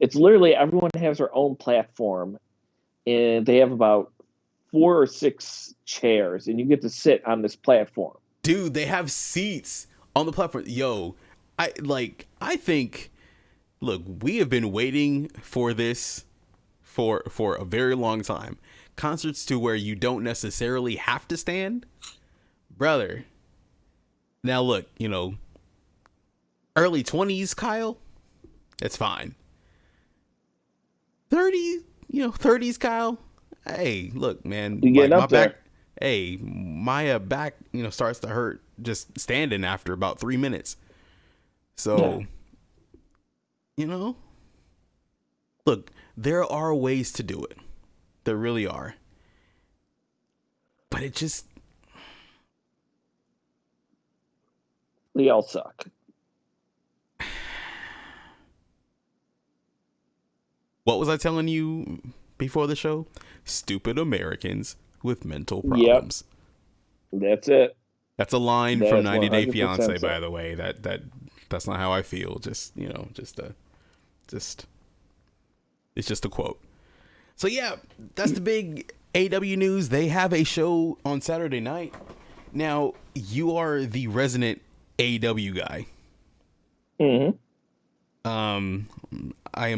It's literally everyone has their own platform, and they have about 4 or 6 chairs, and you get to sit on this platform. Dude, they have seats on the platform. Yo, I think, look, we have been waiting for this for a very long time. Concerts to where you don't necessarily have to stand. Brother. Now look, early 20s, Kyle, that's fine. 30s, Kyle. Hey, look, man, you getting up there. My back, starts to hurt just standing after about 3 minutes. So, look, there are ways to do it. There really are. But it just, they all suck. What was I telling you before the show? Stupid Americans with mental problems. Yep. That's it. That's a line from 90 Day Fiance, by the way. That's not how I feel. Just it's just a quote. So yeah, that's the big AEW news. They have a show on Saturday night. Now, you are the resident AEW guy. Mm-hmm. I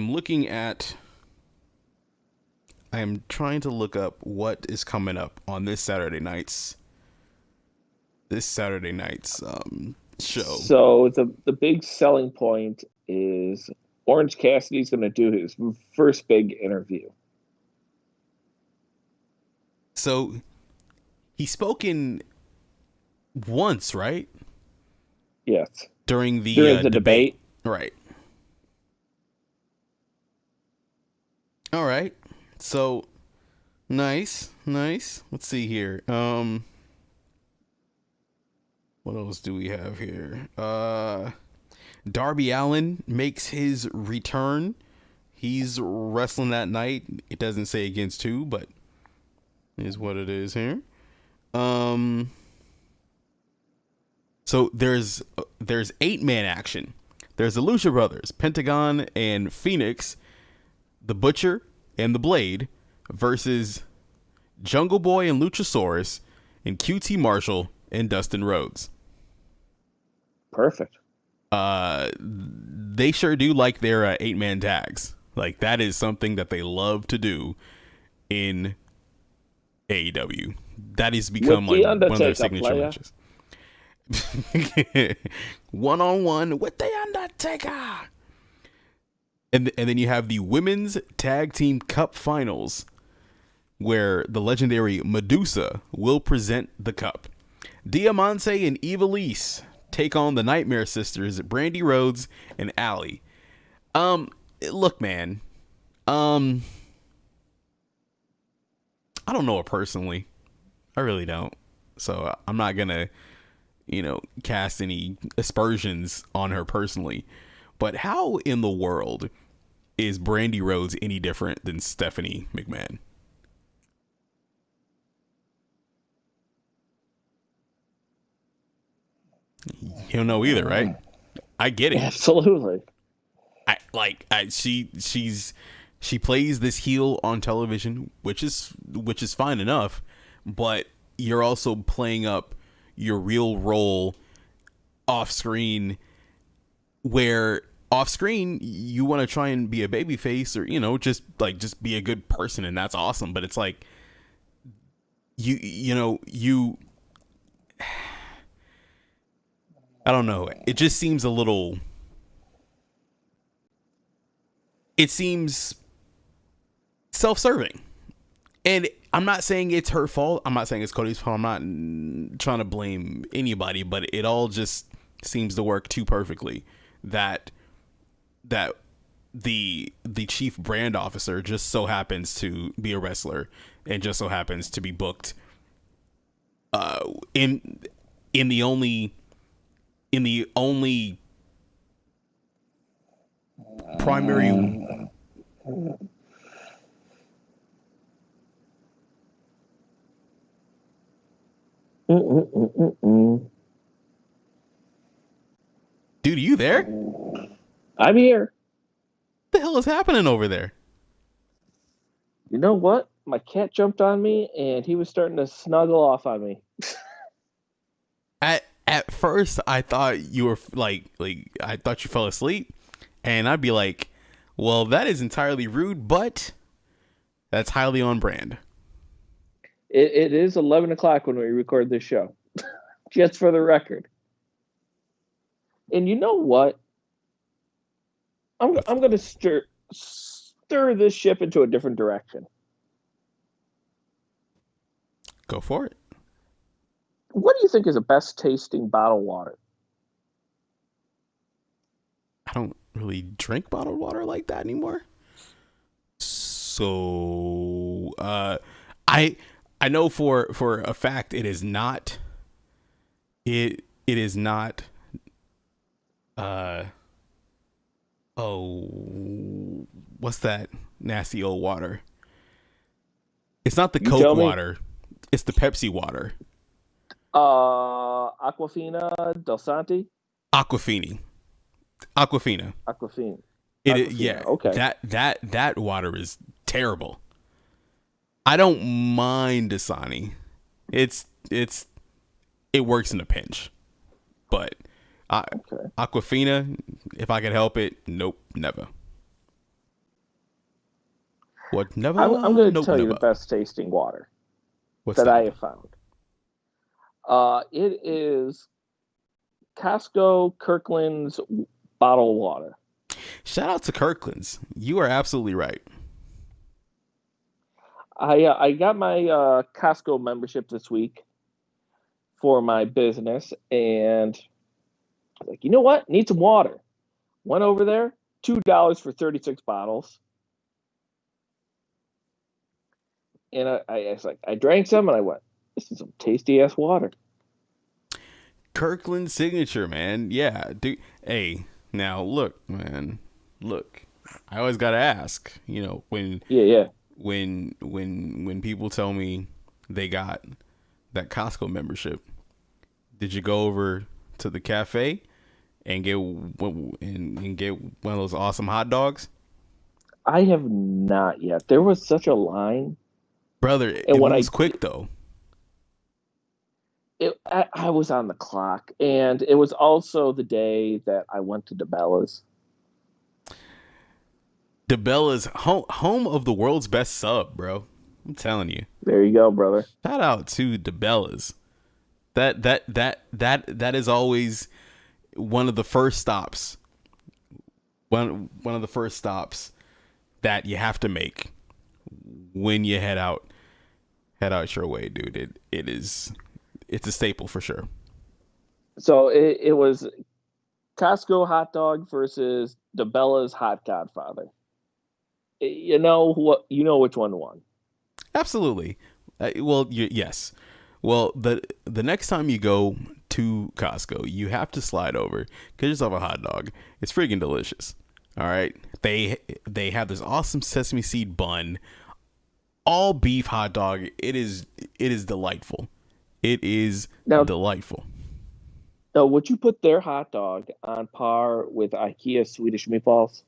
am trying to look up what is coming up on this Saturday night's show. So the big selling point is Orange Cassidy's going to do his first big interview. So he spoke in once, right? Yes. During the debate. Right. All right. So nice. Let's see here. What else do we have here? Darby Allin makes his return. He's wrestling that night. It doesn't say against who, but is what it is here. So there's 8-man action. There's the Lucha Brothers, Pentagon and Phoenix, the Butcher and the Blade versus Jungle Boy and Luchasaurus and QT Marshall and Dustin Rhodes. Perfect. They sure do like their 8-man tags. Like, that is something that they love to do in AEW. That has become like one of their signature matches. One-on-one with the Undertaker. And then you have the Women's Tag Team Cup Finals, where the legendary Medusa will present the cup. Diamante and Ivelisse take on the Nightmare Sisters, Brandy Rhodes and Allie. Look, man. I don't know her personally. I really don't. So I'm not gonna, cast any aspersions on her personally. But how in the world is Brandy Rhodes any different than Stephanie McMahon? You don't know either, right? I get it. Absolutely. She plays this heel on television, which is fine enough, but you're also playing up your real role off screen, where off screen you want to try and be a babyface or just be a good person, and that's awesome. But it's like you I don't know. It just seems a little. It seems self-serving, and I'm not saying it's her fault. I'm not saying it's Cody's fault. I'm not trying to blame anybody, but it all just seems to work too perfectly that the chief brand officer just so happens to be a wrestler and just so happens to be booked in the only primary Dude, are you there? I'm here. What the hell is happening over there? You know what? My cat jumped on me and he was starting to snuggle off on me. At first, I thought you were I thought you fell asleep, and I'd be like, well, that is entirely rude, but that's highly on brand. It is 11 o'clock when we record this show, just for the record. And you know what? I'm going to stir this ship into a different direction. Go for it. What do you think is the best tasting bottled water? I don't really drink bottled water like that anymore. So I know for a fact it is not. It is not. What's that nasty old water? It's not the Coke water. It's the Pepsi water. Aquafina Del Santi. Aquafini. Aquafina. Aquafina. Yeah. Okay. That water is terrible. I don't mind Dasani. It works in a pinch, but Aquafina, if I could help it, nope, never. What? Never. I'm going to Nope, tell you never. the best tasting water What's that that? I have found. It is Costco Kirkland's bottled water. Shout out to Kirkland's. You are absolutely right. I got my Costco membership this week for my business, and I was like, you know what? Need some water. Went over there, $2 for 36 bottles. And I was like, I drank some and I went, this is some tasty ass water. Kirkland signature, man. Yeah, dude. Hey, now look, man. Look, I always gotta ask. You know, when people tell me they got that Costco membership, did you go over to the cafe and get one of those awesome hot dogs? I have not yet. There was such a line, brother. It was quick though. I was on the clock, and it was also the day that I went to DeBella's. DeBella's home of the world's best sub, bro. I'm telling you. There you go, brother. Shout out to DeBella's. That is always one of the first stops. One of the first stops that you have to make when you head out your way, dude. It's a staple for sure. So it was Costco hot dog versus DeBella's hot Godfather. You know what? You know which one won. Absolutely. Yes. Well, the next time you go to Costco, you have to slide over, get yourself a hot dog. It's freaking delicious. All right. They have this awesome sesame seed bun, all beef hot dog. It is delightful. It is delightful. Now, would you put their hot dog on par with IKEA Swedish meatballs?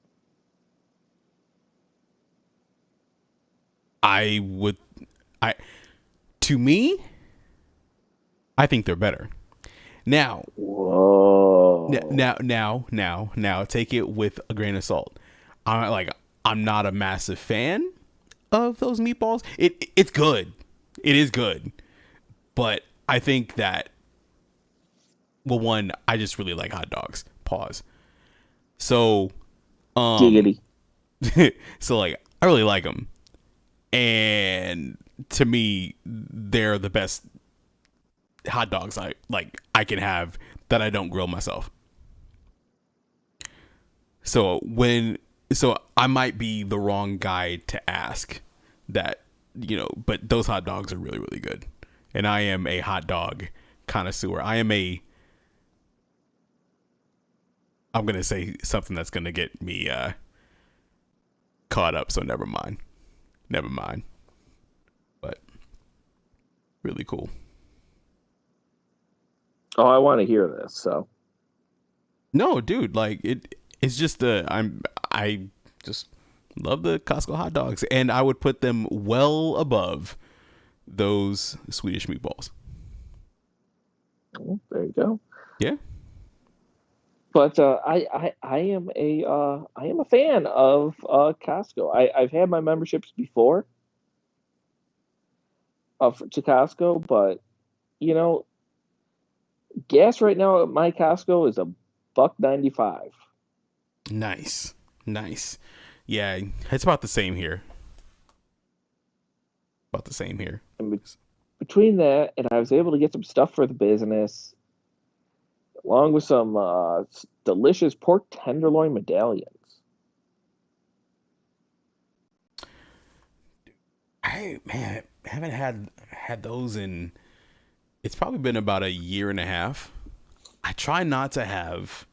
To me, I think they're better. Now, whoa. Now, take it with a grain of salt. I'm not a massive fan of those meatballs. It's good. It is good. But I think that, well, one, I just really like hot dogs. Pause. So, Giggity. So I really like them. And to me, they're the best hot dogs I can have that I don't grill myself. So I might be the wrong guy to ask that, but those hot dogs are really, really good. And I am a hot dog connoisseur. I'm going to say something that's going to get me caught up, so never mind. But really cool. Oh, I want to hear this. So, no, dude, it's just I just love the Costco hot dogs, and I would put them well above those Swedish meatballs. Oh, there you go. Yeah. But I am a fan of Costco. I've had my memberships before to Costco, but gas right now at my Costco is $1.95. Nice. Yeah, it's about the same here. And between that, and I was able to get some stuff for the business, along with some delicious pork tenderloin medallions. I haven't had those in. It's probably been about a year and a half. I try not to have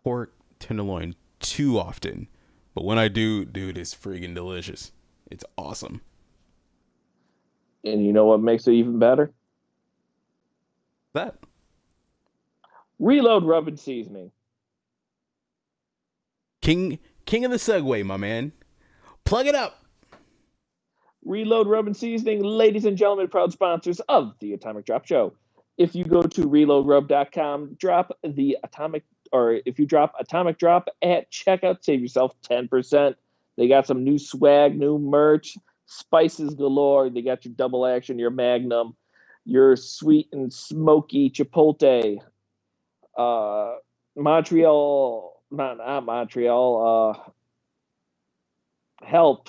pork tenderloin too often, but when I do, dude, it's freaking delicious. It's awesome. And you know what makes it even better? That Reload rub and seasoning. King of the Segway, my man. Plug it up. Reload Rub and Seasoning, ladies and gentlemen, proud sponsors of the Atomic Drop Show. If you go to reloadrub.com, if you drop Atomic Drop at checkout, save yourself 10%. They got some new swag, new merch, spices galore. They got your double action, your Magnum, your sweet and smoky Chipotle, Montreal, not Montreal, help.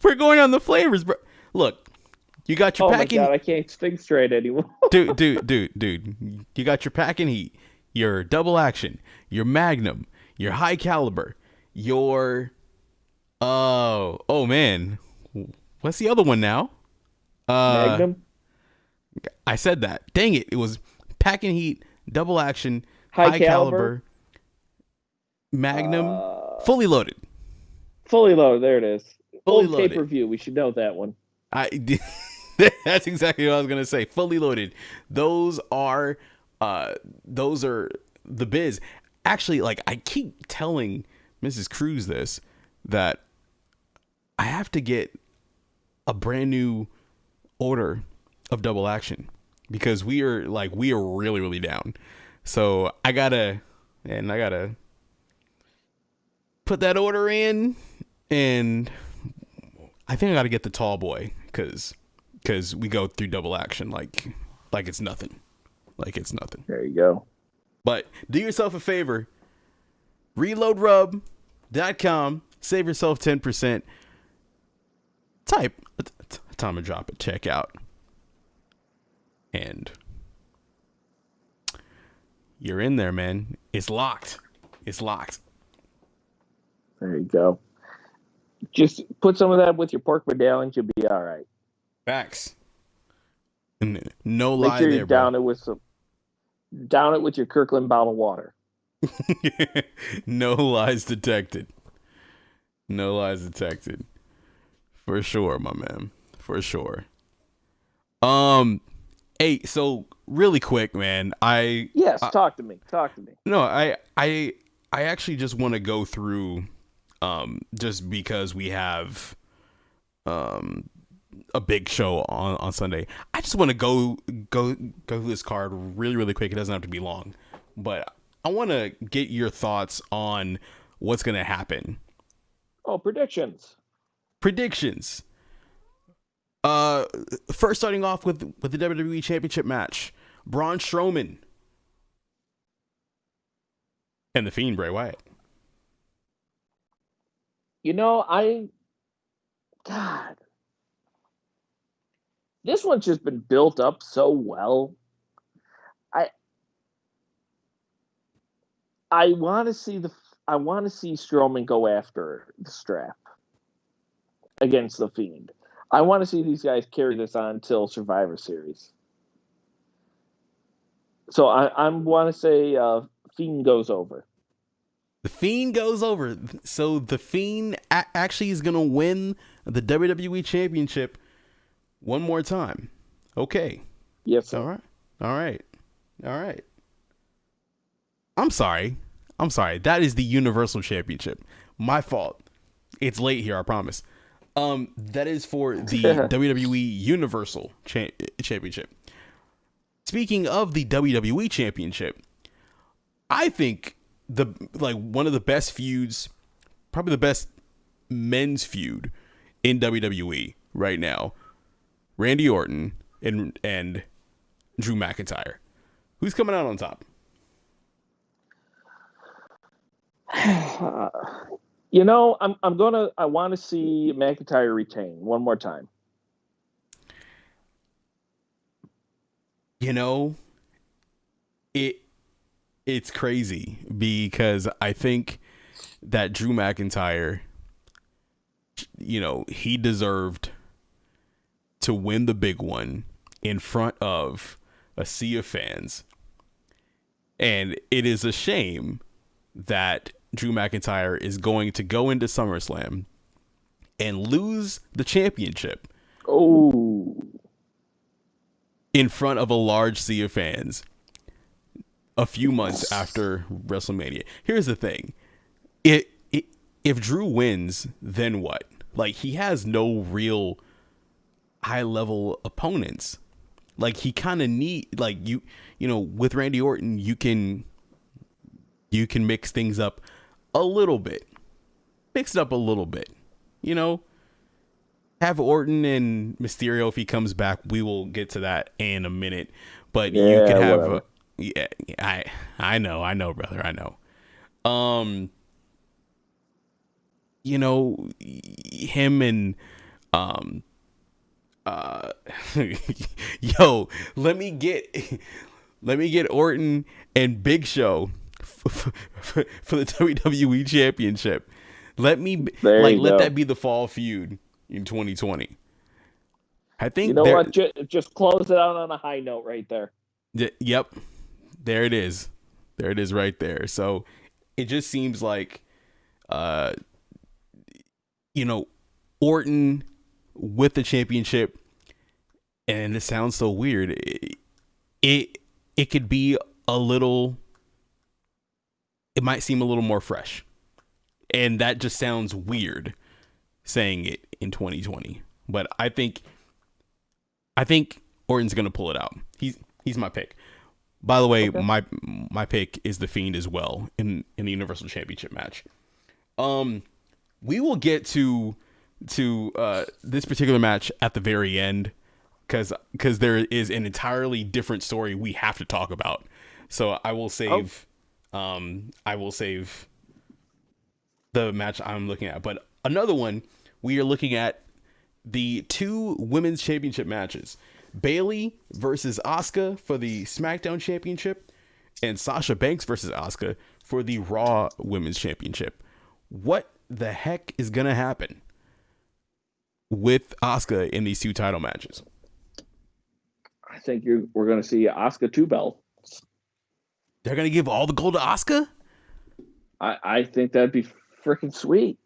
We're going on the flavors, bro. Look, you got your packing. Oh my God, I can't think straight anymore. dude. You got your packing heat, your double action, your Magnum, your high caliber, your oh man, what's the other one now? Magnum, I said that. Dang it! It was packing heat, double action, high caliber, Magnum, fully loaded. Fully loaded. There it is. Fully Old loaded. pay-per-view. We should know that one. That's exactly what I was gonna say. Fully loaded. Those are the biz. Actually, like, I keep telling Mrs. Cruz this, that I have to get a brand new order of double action because we are really, really down. So I gotta put that order in, and I think I gotta get the tall boy because we go through double action like it's nothing. Like it's nothing. There you go. But do yourself a favor. Reloadrub.com. Save yourself 10%. Type Atomic Drop at checkout. And you're in there, man. It's locked. It's locked. There you go. Just put some of that with your pork medallions. You'll be all right. Facts. And no Make lie sure there, you bro. down it with your Kirkland bottled water. No lies detected. No lies detected. For sure, my man. For sure. Hey, so really quick, man. Talk to me. No, I actually just want to go through, just because we have a big show on Sunday. I just want to go through this card really, really quick. It doesn't have to be long, but I want to get your thoughts on what's going to happen. Oh, predictions. First starting off with the WWE Championship match, Braun Strowman and The Fiend Bray Wyatt. God, this one's just been built up so well. I want to see Strowman go after the strap against the Fiend. I want to see these guys carry this on until Survivor Series. So I want to say Fiend goes over. The Fiend goes over. So the Fiend actually is going to win the WWE Championship one more time. Okay. Yes, sir. All right. I'm sorry. That is the Universal Championship. My fault. It's late here, I promise. That is for the WWE Universal Championship. Speaking of the WWE Championship, I think one of the best feuds, probably the best men's feud in WWE right now, Randy Orton and Drew McIntyre. Who's coming out on top? I want to see McIntyre retain one more time. It's crazy because I think that Drew McIntyre, he deserved to win the big one in front of a sea of fans. And it is a shame that Drew McIntyre is going to go into SummerSlam and lose the championship. Oh. in front of a large sea of fans a few months after WrestleMania. Here's the thing. If Drew wins, then what? Like, he has no real high-level opponents. Like, he kind of need, like, you know, with Randy Orton, you can mix things up a little bit. Mix it up a little bit, you know? Have Orton and Mysterio if he comes back. We will get to that in a minute. But you could have I know, brother. I know. You know, him and yo, let me get Orton and Big Show for the WWE Championship. Let that be the fall feud in 2020. I think you know what? Just close it out on a high note right there. Yep, there it is. There it is, right there. So it just seems like, you know, Orton with the championship, and it sounds so weird. It could be a little. It might seem a little more fresh, and that just sounds weird saying it in 2020. But I think Orton's gonna pull it out. He's my pick. By the way, okay. my pick is The Fiend as well in the Universal Championship match. We will get to this particular match at the very end because there is an entirely different story we have to talk about. So I will save the match I'm looking at. But another one, we are looking at the 2 women's championship matches. Bayley versus Asuka for the SmackDown Championship, and Sasha Banks versus Asuka for the Raw Women's Championship. What the heck is gonna happen with Asuka in these 2 title matches? I think we're gonna see Asuka 2 belts. They're gonna give all the gold to Asuka? I think that'd be freaking sweet.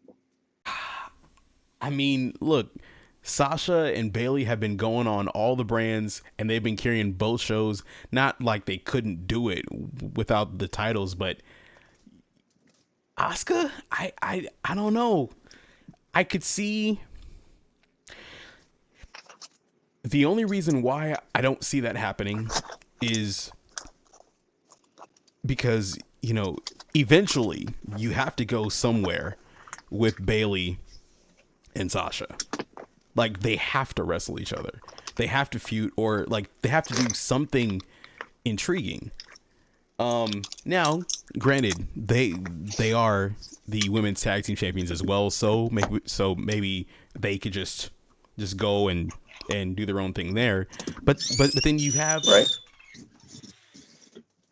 I mean, look, Sasha and Bayley have been going on all the brands, and they've been carrying both shows. Not like they couldn't do it without the titles, but Asuka, I don't know. I could see. The only reason why I don't see that happening is because, you know, eventually you have to go somewhere with Bayley and Sasha. Like, they have to wrestle each other. They have to feud, or like they have to do something intriguing. Now, granted, they are the women's tag team champions as well, so maybe they could just go and do their own thing there. But then you have right.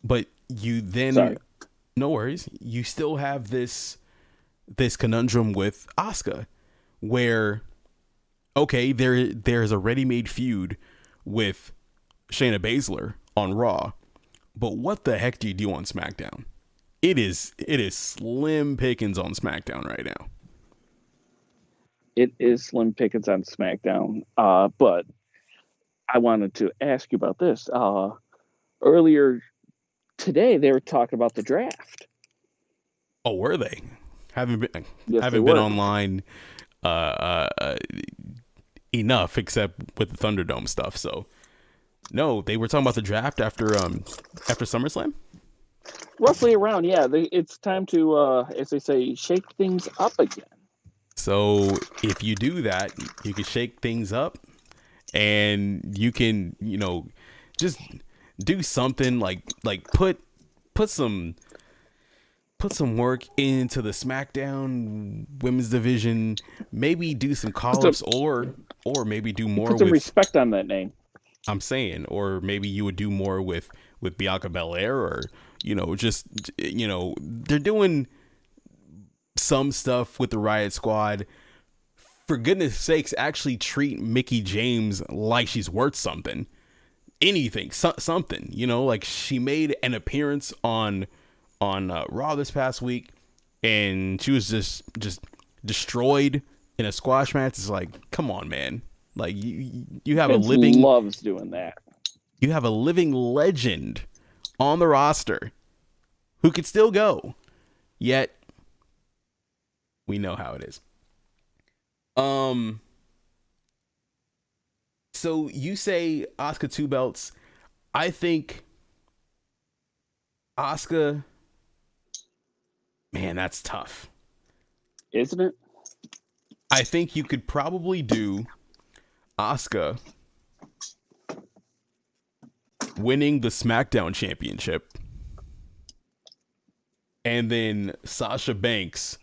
But you then Sorry. No worries. You still have this conundrum with Asuka, where okay, there's a ready-made feud with Shayna Baszler on Raw, but what the heck do you do on SmackDown? It is slim pickings on SmackDown right now. It is slim pickings on SmackDown, but I wanted to ask you about this. Earlier today, they were talking about the draft. Oh, were they? Haven't Yes, been online enough, except with the Thunderdome stuff. So, no, they were talking about the draft after SummerSlam. Roughly around, yeah. It's time to, as they say, shake things up again. So if you do that, you can shake things up, and you can, you know, just do something like put some work into the SmackDown women's division. Maybe do some call-ups, or maybe do more put some respect on that name. I'm saying, or maybe you would do more with Bianca Belair, or, you know, just, you know, they're doing some stuff with the Riot Squad. For goodness sakes, actually treat Mickie James like she's worth something. Anything, something, you know, like she made an appearance on Raw this past week, and she was just destroyed in a squash match. It's like, come on, man. Like, you have Vince a living loves doing that. You have a living legend on the roster who could still go. Yet, we know how it is. So you say Asuka 2 belts. I think Asuka, man, that's tough. Isn't it? I think you could probably do Asuka winning the SmackDown Championship, and then Sasha Banks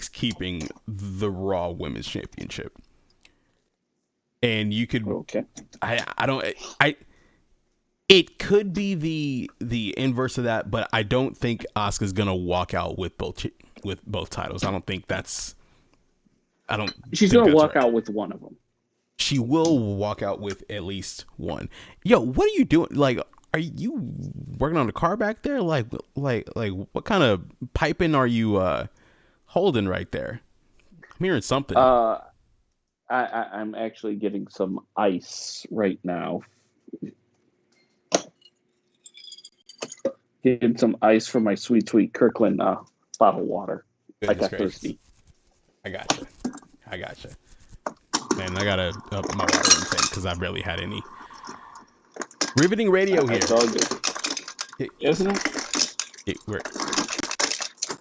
keeping the Raw Women's Championship. And you could, okay. It could be the inverse of that, but I don't think Asuka's gonna walk out with both titles. I don't think that's. She's gonna walk out with one of them. She will walk out with at least one. Yo, what are you doing? Like, are you working on the car back there? Like, what kind of piping are you holding right there? I'm hearing something. I'm actually getting some ice right now. Getting some ice from my sweet Kirkland bottled water. I got thirsty. I gotcha. Man, I gotta up my water intake because I barely had any. Riveting radio here. It's all good. Isn't it?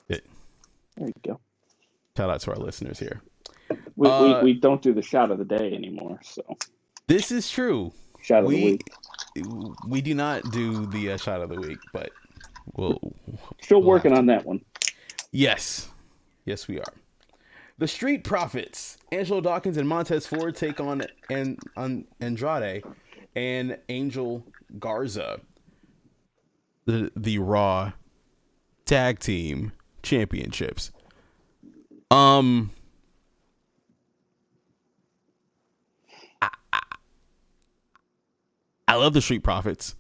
There you go. Shout out to our listeners here. We don't do the shot of the day anymore, so. This is true. Shot of the week. We do not do the shot of the week, but we'll still working on that one. Yes, we are. The Street Profits, Angelo Dawkins and Montez Ford take on Andrade and Angel Garza, the Raw Tag Team Championships. I love the Street Profits.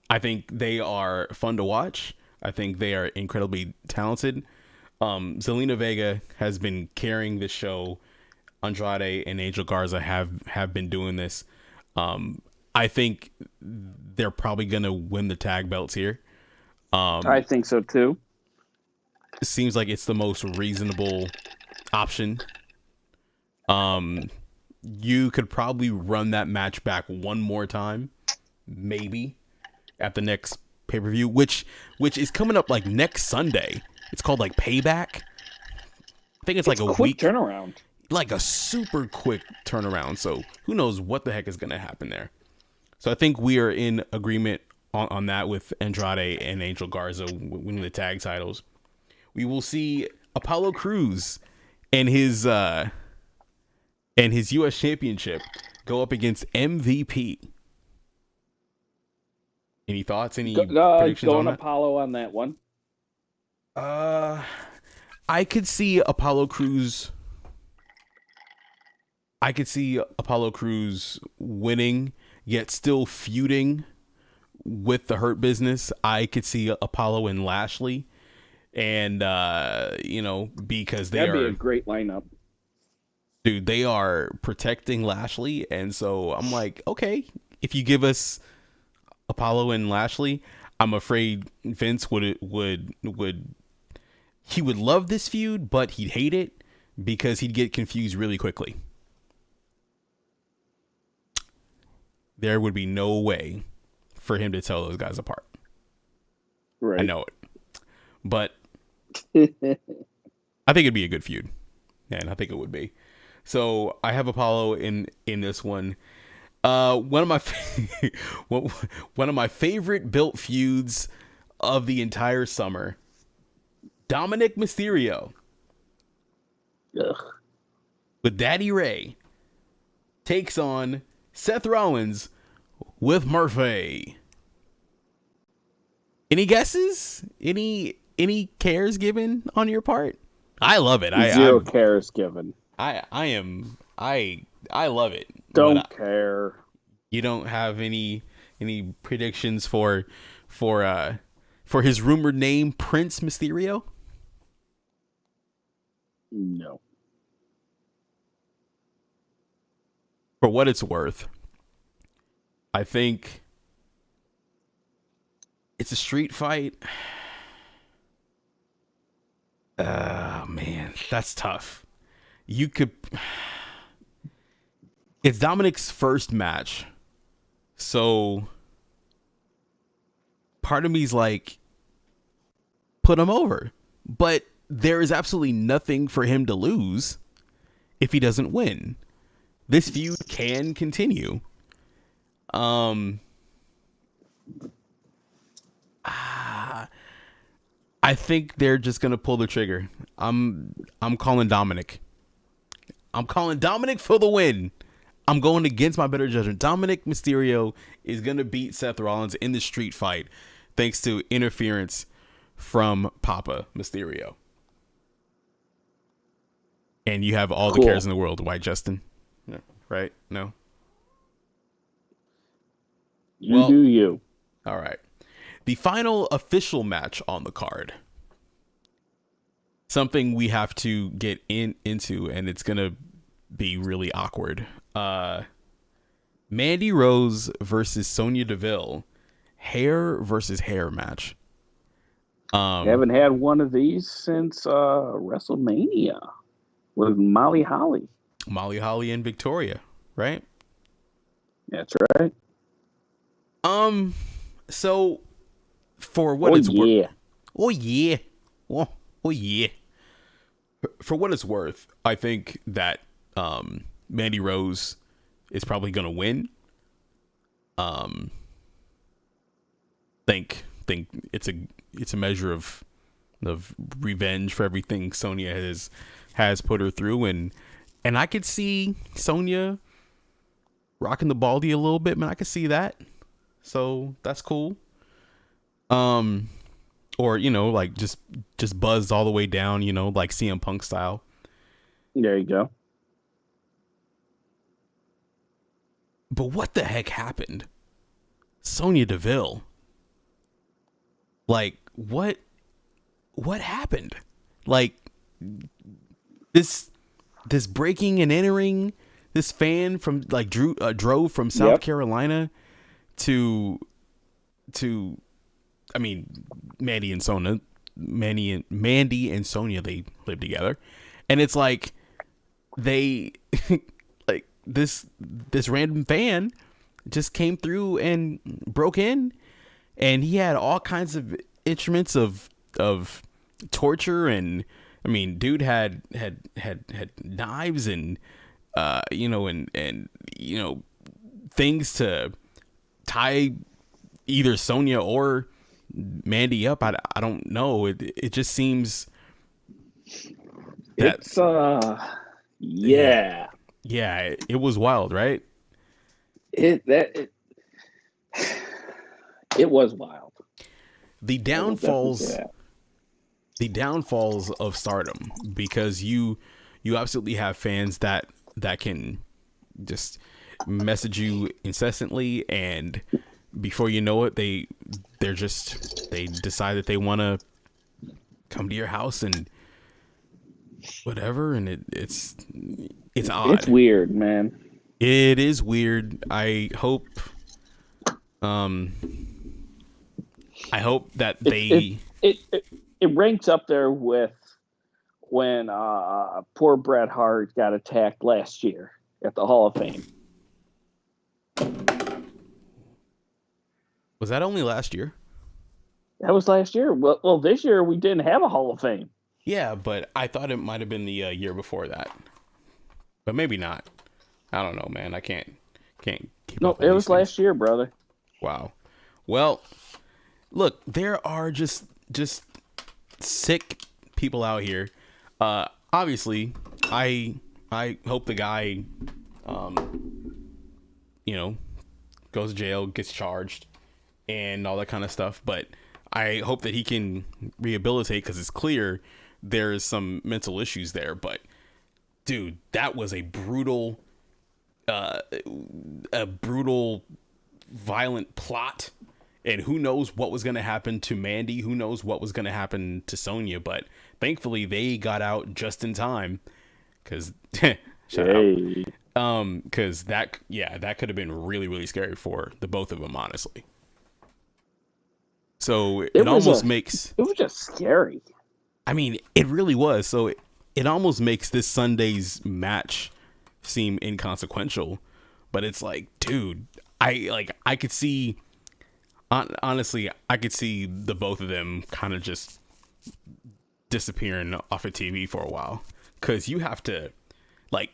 I think they are fun to watch. I think they are incredibly talented. Zelina Vega has been carrying the show. Andrade and Angel Garza have been doing this. I think they're probably going to win the tag belts here. I think so too. Seems like it's the most reasonable option. You could probably run that match back one more time, maybe at the next pay-per-view, which is coming up like next Sunday. It's called like Payback. I think it's like a quick week turnaround, like a super quick turnaround. So who knows what the heck is going to happen there. So I think we are in agreement on that with Andrade and Angel Garza winning the tag titles. We will see Apollo Crews and his US Championship go up against MVP. Any thoughts? Any predictions on that? Apollo on that one. I could see Apollo Crews winning, yet still feuding with the Hurt Business. I could see Apollo and Lashley, and because that'd be a great lineup. Dude, they are protecting Lashley, and so I'm like, okay, if you give us Apollo and Lashley, I'm afraid Vince would love this feud, but he'd hate it because he'd get confused really quickly. There would be no way for him to tell those guys apart. Right. I know it. But I think it'd be a good feud. And I think it would be. So I have Apollo in this one. One of my favorite built feuds of the entire summer. Dominic Mysterio with Daddy Ray takes on Seth Rollins with Murphy. Any guesses? Any cares given on your part? I love it. Zero cares given. I love it. Don't care. You don't have any predictions for his rumored name, Prince Mysterio? No. For what it's worth, I think it's a street fight. Man, that's tough. It's Dominic's first match. So part of me's like, put him over. But there is absolutely nothing for him to lose if he doesn't win. This feud can continue. I think they're just gonna pull the trigger. I'm calling Dominic. I'm calling Dominic for the win. I'm going against my better judgment. Dominic Mysterio is gonna beat Seth Rollins in the street fight, thanks to interference from Papa Mysterio. And you have all the cares in the world, White Justin. No, right? No. You do you. All right. The final official match on the card. Something we have to get into, and it's gonna be really awkward. Mandy Rose versus Sonya Deville, hair versus hair match. Haven't had one of these since WrestleMania with Molly Holly. Molly Holly and Victoria, right? That's right. So for what it's worth, for what it's worth, I think that Mandy Rose is probably gonna win. Think it's a measure of revenge for everything Sonya has put her through, and I could see Sonya rocking the baldy a little bit, man. I could see that. So that's cool. Or, like just buzzed all the way down, like CM Punk style. There you go. But what the heck happened? Sonya Deville. Like, what happened? Like, this breaking and entering, this fan from drove from South Carolina to I mean, Mandy and Sonya, they live together, and it's like they like this random fan just came through and broke in, and he had all kinds of instruments of torture, and I mean, dude had knives and things to tie either Sonya or Mandy up. I don't know. It just seems that it's it was wild, right? It was wild. The downfalls of Stardom, because you absolutely have fans that can just message you incessantly, and before you know it, they decide that they want to come to your house and whatever, and it's odd. It's weird, man. It is weird. I hope that it ranks up there with when poor Bret Hart got attacked last year at the Hall of Fame. Was that only last year? That was last year. Well, this year we didn't have a Hall of Fame. Yeah, but I thought it might have been the year before that, but maybe not. I don't know, man. I can't keep No, up with it was these things. last year, brother. Wow. Well, look, there are just sick people out here. Obviously, I hope the guy, goes to jail, gets charged, and all that kind of stuff. But I hope that he can rehabilitate, because it's clear there's some mental issues there. But dude, that was a brutal, violent plot. And who knows what was going to happen to Mandy? Who knows what was going to happen to Sonya? But thankfully, they got out just in time. Because, shout out. Because that could have been really, really scary for the both of them, honestly. So it almost makes... It was just scary. I mean, it really was. So it almost makes this Sunday's match seem inconsequential. But it's like, dude, I could see... Honestly, I could see the both of them kind of just disappearing off of TV for a while. Because you have to, like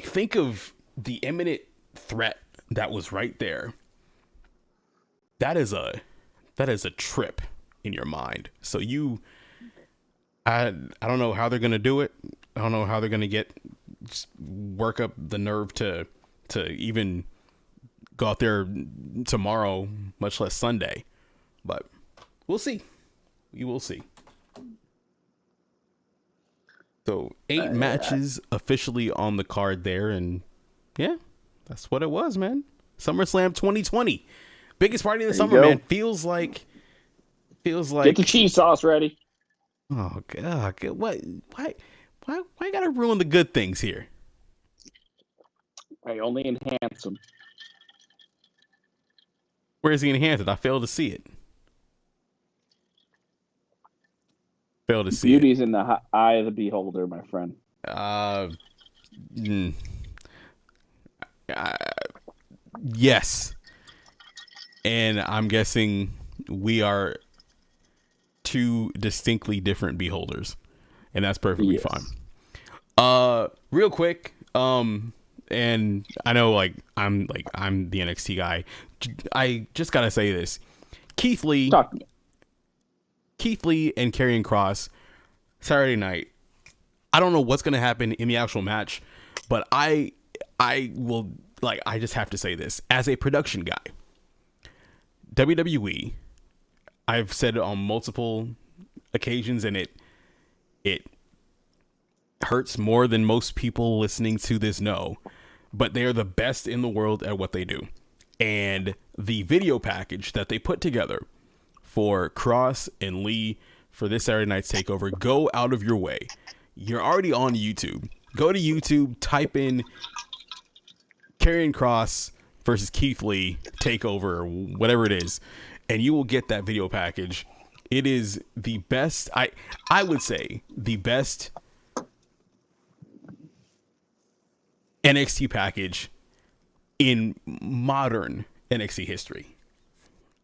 think of the imminent threat that was right there. That is a trip in your mind. So I don't know how they're gonna do it. I don't know how they're gonna work up the nerve to even go out there tomorrow, much less Sunday. But we'll see. We will see. So 8 matches officially on the card there, and yeah, that's what it was, man. SummerSlam 2020, biggest party of the summer, man. Feels like. Get the cheese sauce ready. Oh God! What? Why gotta ruin the good things here? I only enhance them. Where is he enhanced? I fail to see it. Beauty's in the eye of the beholder, my friend. Yes. And I'm guessing we are 2 distinctly different beholders. And that's perfectly fine. Real quick, and I know I'm the NXT guy. I just gotta say this. Keith Lee and Karrion Kross, Saturday night. I don't know what's gonna happen in the actual match, but I will I just have to say this as a production guy. WWE, I've said it on multiple occasions, and it hurts more than most people listening to this know, but they are the best in the world at what they do. And the video package that they put together for Cross and Lee for this Saturday night's takeover, go out of your way. You're already on YouTube. Go to YouTube, type in Karrion Kross versus Keith Lee takeover, or whatever it is, and you will get that video package. It is the best, I would say, the best NXT package in modern NXT history.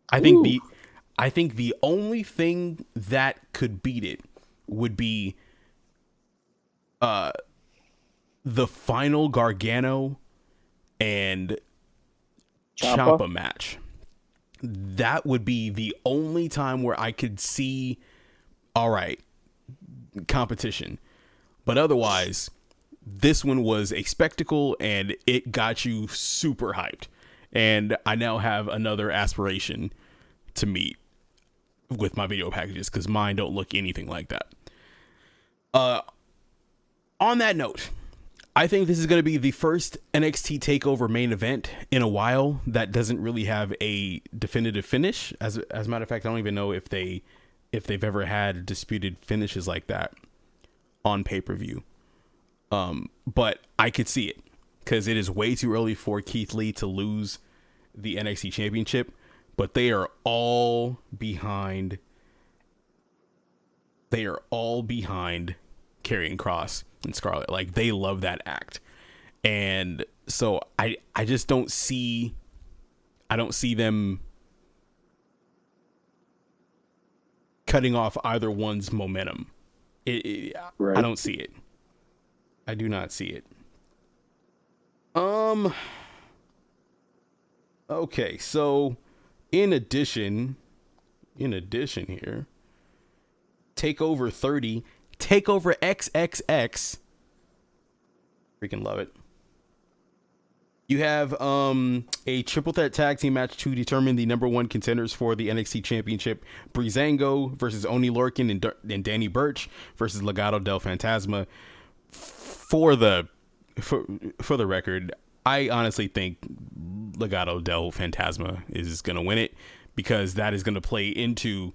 I think the only thing that could beat it would be the final Gargano and Ciampa match. That would be the only time where I could see, all right, competition. But otherwise, this one was a spectacle, and it got you super hyped. And I now have another aspiration to meet with my video packages, because mine don't look anything like that. On that note, I think this is going to be the first NXT TakeOver main event in a while that doesn't really have a definitive finish. As a matter of fact, I don't even know if they've ever had disputed finishes like that on pay-per-view. But I could see it, because it is way too early for Keith Lee to lose the NXT Championship, but they are all behind. They are all behind Karrion Kross and Scarlett. Like, they love that act. And so I just don't see them cutting off either one's momentum. Right. I don't see it. I do not see it. Okay, so in addition here, TakeOver 30, TakeOver XXX. Freaking love it. You have a triple threat tag team match to determine the number 1 contenders for the NXT Championship. Breezango versus Oni Lorcan and Danny Burch versus Legado del Fantasma. For the record, I honestly think Legado del Fantasma is going to win it, because that is going to play into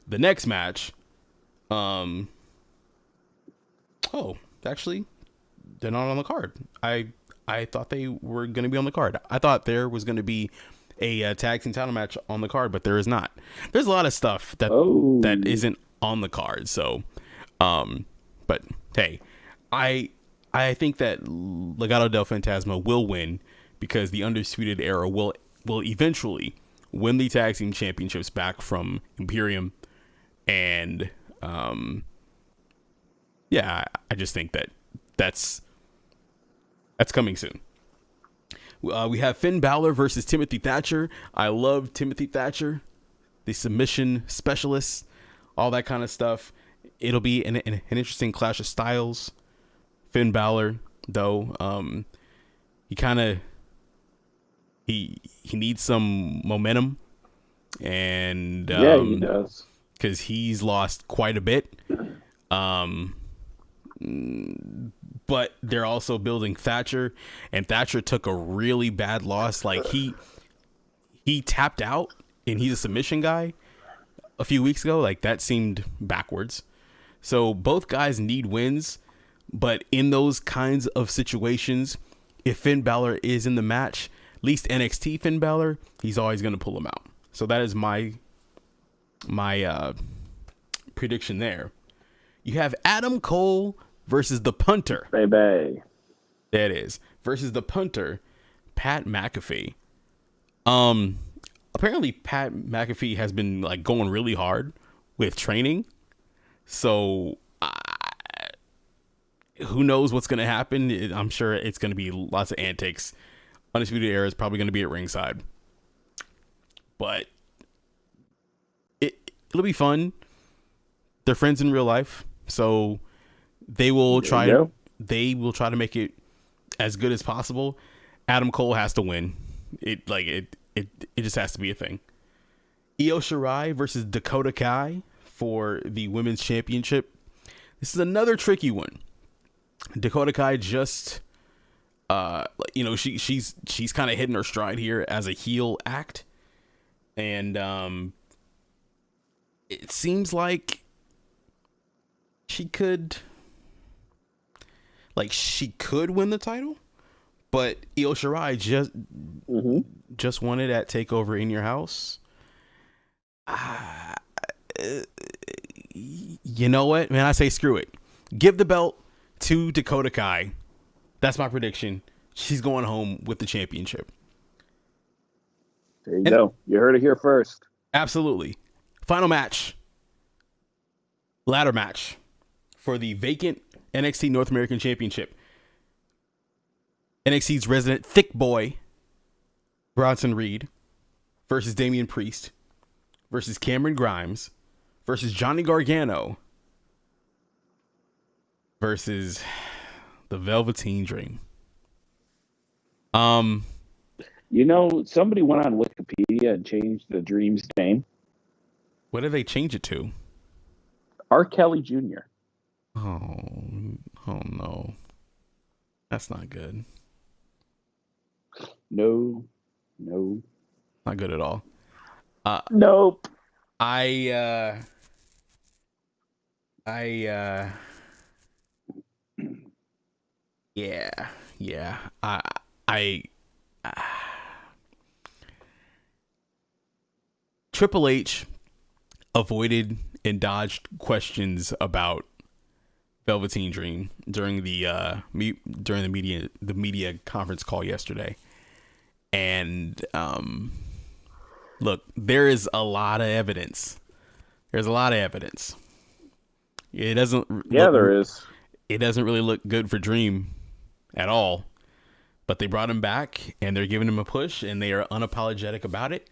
the next match. Actually, they're not on the card. I thought they were going to be on the card. I thought there was going to be a tag team title match on the card, but there is not. There's a lot of stuff that isn't on the card. So, but hey, I think that Legado del Fantasma will win because the Undisputed Era will eventually win the tag team championships back from Imperium, and yeah, I just think that's coming soon. We have Finn Balor versus Timothy Thatcher. I love Timothy Thatcher, the submission specialist, all that kind of stuff. It'll be an interesting clash of styles. Finn Balor, though, he needs some momentum, and yeah, he does, because he's lost quite a bit. But they're also building Thatcher, and Thatcher took a really bad loss. Like he tapped out, and he's a submission guy a few weeks ago. Like that seemed backwards. So both guys need wins, but in those kinds of situations, if Finn Balor is in the match, at least NXT Finn Balor, he's always going to pull him out. So that is my prediction there. You have Adam Cole versus the punter. Baby. That is. Versus the punter, Pat McAfee. Apparently Pat McAfee has been like going really hard with training. So who knows what's going to happen? I'm sure it's going to be lots of antics. Undisputed Era is probably going to be at ringside. But it'll be fun. They're friends in real life. So they will try to make it as good as possible. Adam Cole has to win. It just has to be a thing. Io Shirai versus Dakota Kai for the women's championship. This is another tricky one. Dakota Kai just she's kind of hitting her stride here as a heel act. And it seems like she could win the title, but Io Shirai just won it at TakeOver in Your House. You know what, man? I say screw it. Give the belt to Dakota Kai. That's my prediction. She's going home with the championship. There you go. You heard it here first. Absolutely. Final match. Ladder match for the vacant NXT North American Championship. NXT's resident thick boy, Bronson Reed, versus Damian Priest, versus Cameron Grimes, versus Johnny Gargano, versus the Velveteen Dream. Somebody went on Wikipedia and changed the Dream's name. What did they change it to? R. Kelly Jr. Oh no. That's not good. No. Not good at all. Nope. Yeah. Triple H avoided and dodged questions about Velveteen Dream during the media conference call yesterday. And look, there is a lot of evidence. There's a lot of evidence. It doesn't. Yeah, there is. It doesn't really look good for Dream at all. But they brought him back, and they're giving him a push, and they are unapologetic about it.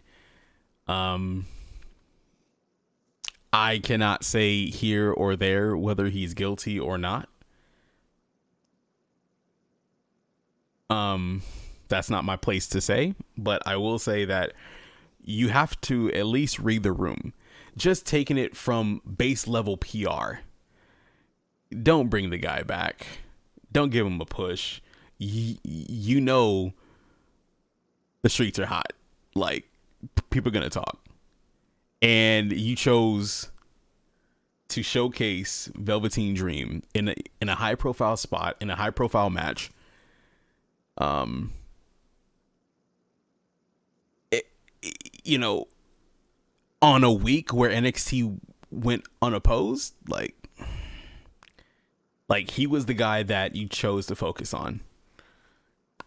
I cannot say here or there whether he's guilty or not. That's not my place to say, but I will say that you have to at least read the room. Just taking it from base level PR. Don't bring the guy back. Don't give him a push. You know the streets are hot. Like, people are going to talk. And you chose to showcase Velveteen Dream in a high profile spot, in a high profile match. You know, on a week where NXT went unopposed, like he was the guy that you chose to focus on.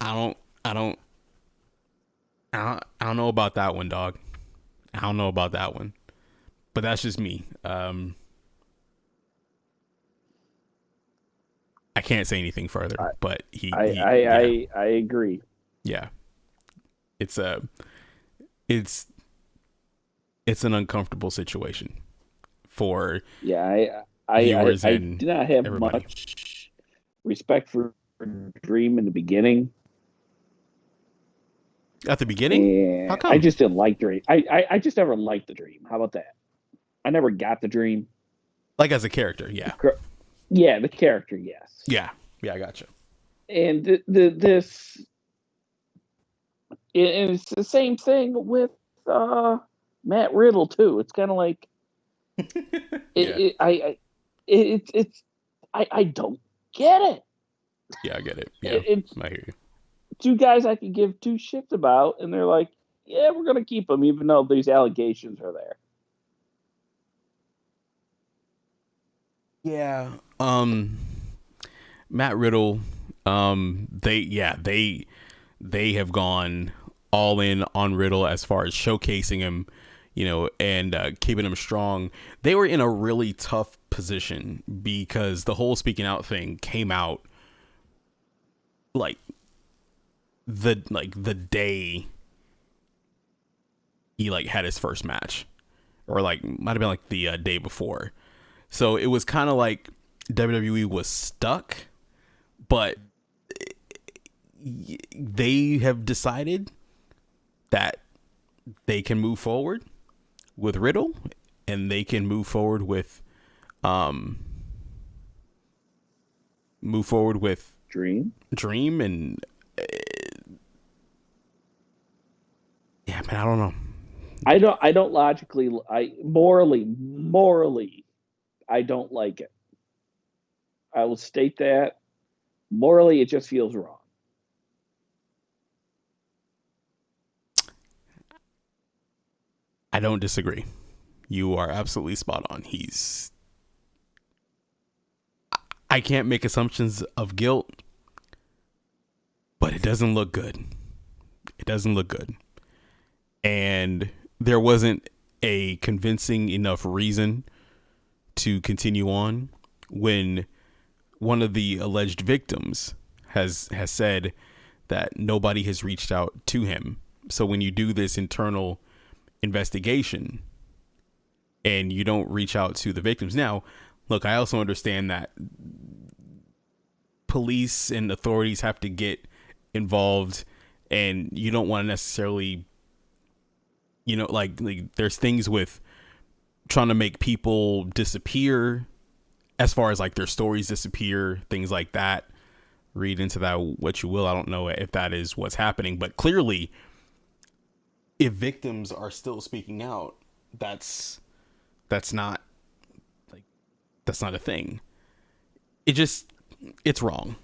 I don't know about that one, dog. I don't know about that one, but that's just me. I can't say anything further, but I agree. Yeah, it's an uncomfortable situation for viewers I and did not have everybody. much respect for Dream in the beginning. At the beginning? And How come? I just didn't like Dream. I just never liked the Dream. How about that? I never got the Dream. Like as a character, yeah. Yeah, the character, yes. Yeah, I gotcha. And it's the same thing with Matt Riddle too. It's kind of like I don't get it. Yeah, I get it. Yeah, I hear you. Two guys I could give two shits about, and they're like, yeah, we're gonna keep them even though these allegations are there. Yeah. Matt Riddle, they have gone all in on Riddle as far as showcasing him, you know, and keeping him strong. They were in a really tough position because the whole speaking out thing came out like the day he like had his first match, or like might have been like the day before. So it was kind of like WWE was stuck, but they have decided that they can move forward with Riddle, and they can move forward with Dream, and yeah, man, I don't know. I don't logically, morally, I don't like it. I will state that. Morally, it just feels wrong. I don't disagree. You are absolutely spot on. I can't make assumptions of guilt, but it doesn't look good. It doesn't look good. And there wasn't a convincing enough reason to continue on when one of the alleged victims has said that nobody has reached out to him. So when you do this internal investigation and you don't reach out to the victims. Now, look, I also understand that police and authorities have to get involved, and you don't want to necessarily, you know, like there's things with trying to make people disappear as far as like their stories disappear, things like that. Read into that what you will. I don't know if that is what's happening, but clearly if victims are still speaking out, that's not a thing. It's wrong.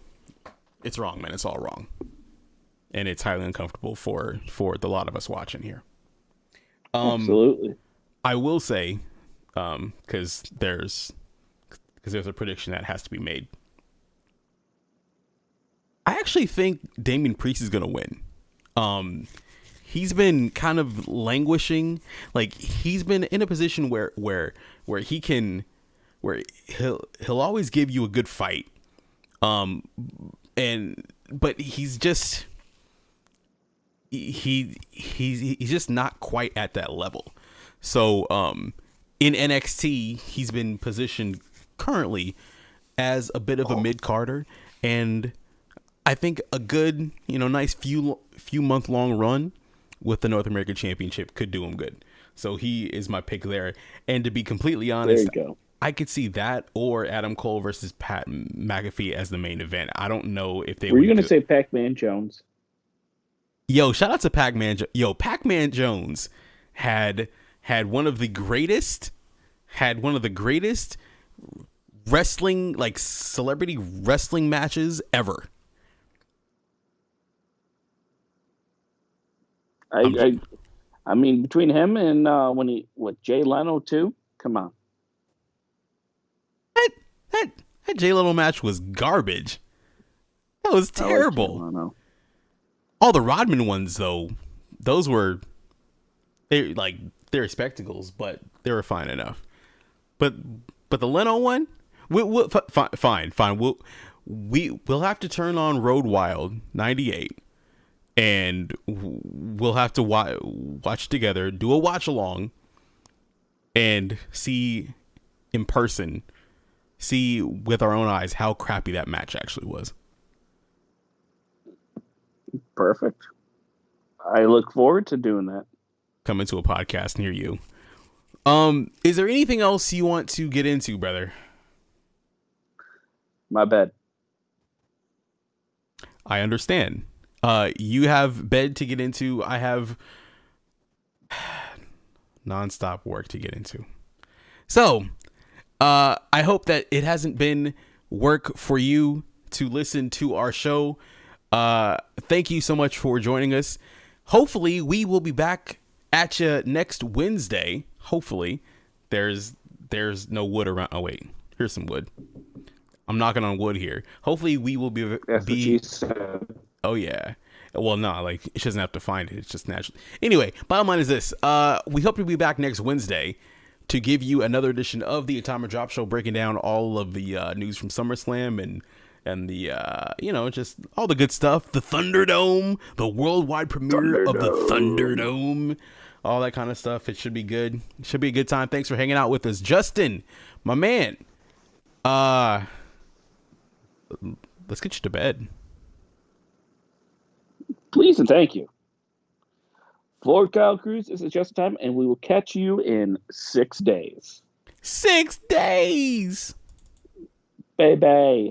It's wrong, man. It's all wrong. And it's highly uncomfortable for the lot of us watching here. Absolutely. I will say, because there's a prediction that has to be made. I actually think Damian Priest is going to win. He's been kind of languishing. Like, he's been in a position where he'll always give you a good fight. But he's just he's just not quite at that level. So in NXT, he's been positioned currently as a bit of a mid-carder, and I think a good, nice few month long run with the North American Championship could do him good. So he is my pick there. And to be completely honest, I could see that or Adam Cole versus Pat McAfee as the main event. I don't know if they were you going to say Pac-Man Jones? Yo, shout out to Pac-Man. Pac-Man Jones had one of the greatest had one of the greatest wrestling, like celebrity wrestling matches ever. I mean, between him and with Jay Leno too. Come on, That Jay Leno match was garbage. That was terrible. All the Rodman ones, though, those were they're spectacles, but they were fine enough. But the Leno one, fine. We'll have to turn on Road Wild '98, and we'll have to watch together, do a watch along, and see in person, see with our own eyes how crappy that match actually was. Perfect. I look forward to doing that. Coming to a podcast near you. Is there anything else you want to get into, brother? My bed. I understand. You have bed to get into. I have nonstop work to get into. So, I hope that it hasn't been work for you to listen to our show. Thank you so much for joining us. Hopefully, we will be back at you next Wednesday. Hopefully, there's no wood around. Oh wait, here's some wood. I'm knocking on wood here. Hopefully, we will be. That's what she said. Oh yeah. Well, no, like she doesn't have to find it. It's just natural. Anyway, bottom line is this: we hope to be back next Wednesday to give you another edition of the Atomic Drop Show, breaking down all of the news from SummerSlam and the just all the good stuff. The Thunderdome, the worldwide premiere of the Thunderdome, all that kind of stuff. It should be good. It should be a good time. Thanks for hanging out with us, Justin, my man. Let's get you to bed. Please and thank you. For Kyle Cruz, this is just time, and we will catch you in 6 days. 6 days. Bye-bye.